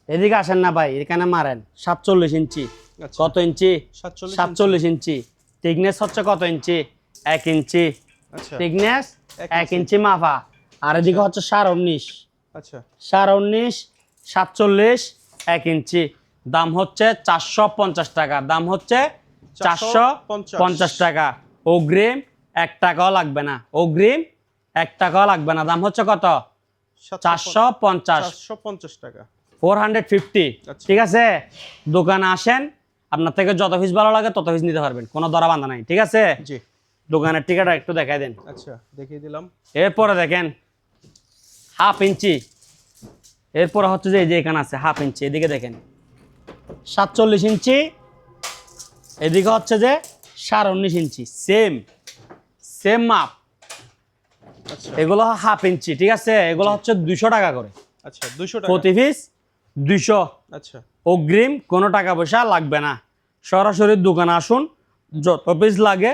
এদিকে আসেন না ভাই, এখানে মারেন। 47 ইঞ্চি। আচ্ছা, কত ইঞ্চি? 47 47 ইঞ্চি। থিকনেস হচ্ছে কত ইঞ্চি? 1 ইঞ্চি আচ্ছা, থিকনেস, 1 ইঞ্চি মাপা। আর এদিকে হচ্ছে 19.5, আচ্ছা 19.5, 47, 1 ইঞ্চি। দাম হচ্ছে 450 টাকা, দাম হচ্ছে 450 টাকা। অগ্রিম 1 টাকাও লাগবে না, অগ্রিম 1 টাকাও লাগবে না। দাম হচ্ছে কত? 450 টাকা, 450। আচ্ছা। ঠিক আছে, দোকানে আসেন, আপনার থেকে যত পিস ভালো লাগে তত পিস নিতে পারবেন, কোনো দরা বান্ধা নাই। ঠিক আছে, জি দোকানের টিকাটা একটু দেখাই দেন। আচ্ছা দেখিয়ে দিলাম। এরপরে দেখেন 1/2 ইঞ্চি, এরপরে হচ্ছে যে এই যে এখানে আছে 1/2 ইঞ্চি, এদিকে দেখেন 47 ইঞ্চি, এদিকে হচ্ছে যে 19.5 ইঞ্চি, সেম সেম মাপ। আচ্ছা এগুলো 1/2 ইঞ্চি। ঠিক আছে, এগুলো হচ্ছে 200 টাকা করে, আচ্ছা 200 টাকা, প্রতি পিস 200। আচ্ছা অগ্রিম কোনো টাকা পয়সা লাগবে না, সরাসরি দোকানে আসুন, যত পিস লাগে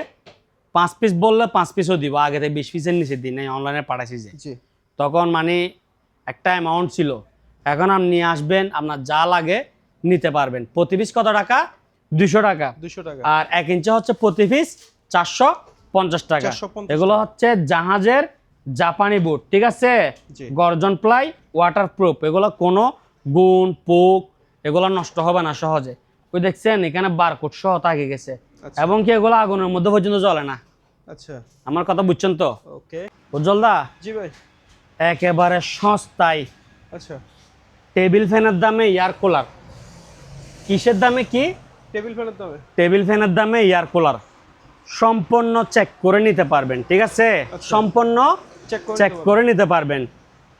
5 পিস বললে 5 পিসও দিব, আগে থেকে 20 পিসের নিচে দিন নাই, অনলাইনে পাঠাইছি যে জি তখন মানে একটা অ্যামাউন্ট ছিল। এখন আপনি নিয়ে আসবেন, আপনার যা লাগে নিতে পারবেন। প্রতি পিস কত টাকা? 200 টাকা। 200 টাকা, আর 1 ইঞ্চি হচ্ছে প্রতি পিস 450 টাকা। 450 এগুলো হচ্ছে জাহাজের জাপানি বুট। ঠিক আছে, জি গর্জন প্লাই, ওয়াটারপ্রুফ, এগুলো কোনো গুণ পোক এগুলো নষ্ট হবে না সহজে। ওই দেখছেন এখানে বারকোড সহ থাকে গেছে, আচ্ছা। এবং কি এগুলো আগুনের মধ্যে পর্যন্ত জ্বলে না। আচ্ছা আমার কথা বুঝছেন তো ওকে, উজ্জ্বলদা? জি ভাই, একেবারে সস্তায় আচ্ছা টেবিল ফ্যানের দামে এয়ার কুলার। কিসের দামে? কি টেবিল ফ্যানের দামে, টেবিল ফ্যানের দামে এয়ার কুলার সম্পূর্ণ চেক করে নিতে পারবেন। ঠিক আছে, আচ্ছা। সম্পূর্ণ চেক করে নিতে পারবেন।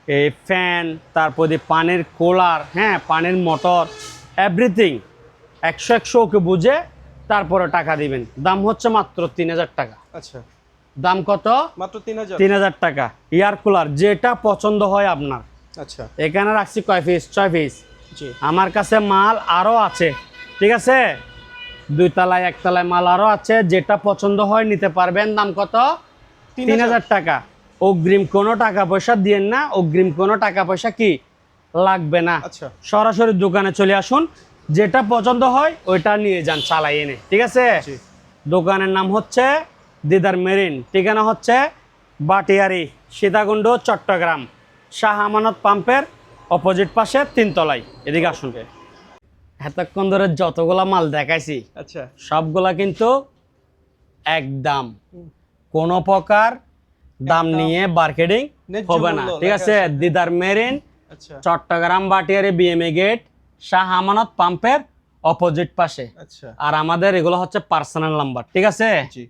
এই ফ্যান, তারপর পানির কুলার, হ্যাঁ পানির মোটর, এভরিথিং 100 ওকে বুঝে তারপরে টাকা দিবেন। দাম হচ্ছে মাত্র 3000 টাকা। আচ্ছা দাম কত? মাত্র 3000, 3000 টাকা। এয়ার কুলার যেটা পছন্দ হয় আপনার। আচ্ছা এখানে রাখছি কয় পিস? 6 পিস। জি আমার কাছে মাল আরও আছে। ঠিক আছে, 2 তলায় 1 তলায় মাল আরও আছে, যেটা পছন্দ হয় নিতে পারবেন। দাম কত? 3000 টাকা। অগ্রিম কোনো টাকা পয়সা দিয়েন না, অগ্রিম কোনো টাকা পয়সা কি লাগবে না। আচ্ছা সরাসরি দোকানে চলে আসুন, যেটা পছন্দ হয় ওইটা নিয়ে যান চালাই এনে। ঠিক আছে, জি দোকানের নাম হচ্ছে দিদার মেরিন, ঠিকানা হচ্ছে বাটিয়ারি, সীতাকুণ্ড, চট্টগ্রাম, শাহ আমানত পাম্পের অপোজিট পাশে 3 তলায়। এদিকে আসুন। এতক্ষণ ধরে যতগুলা মাল দেখাইছি আচ্ছা সবগুলা কিন্তু একদম, কোনো প্রকার দাম একদম নিয়ে মার্কেটিং ন্যায্য হবে না। মূল্য ঠিক লেখা আছে, আছে। দিদার মেরিন, আচ্ছা চট্টগ্রাম বাটিয়ারি, বিএমএ গেট, শাহ আমানত পাম্পের অপোজিট পাশে। আচ্ছা আর আমাদের এগুলো হচ্ছে পার্সোনাল নাম্বার। ঠিক আছে, জি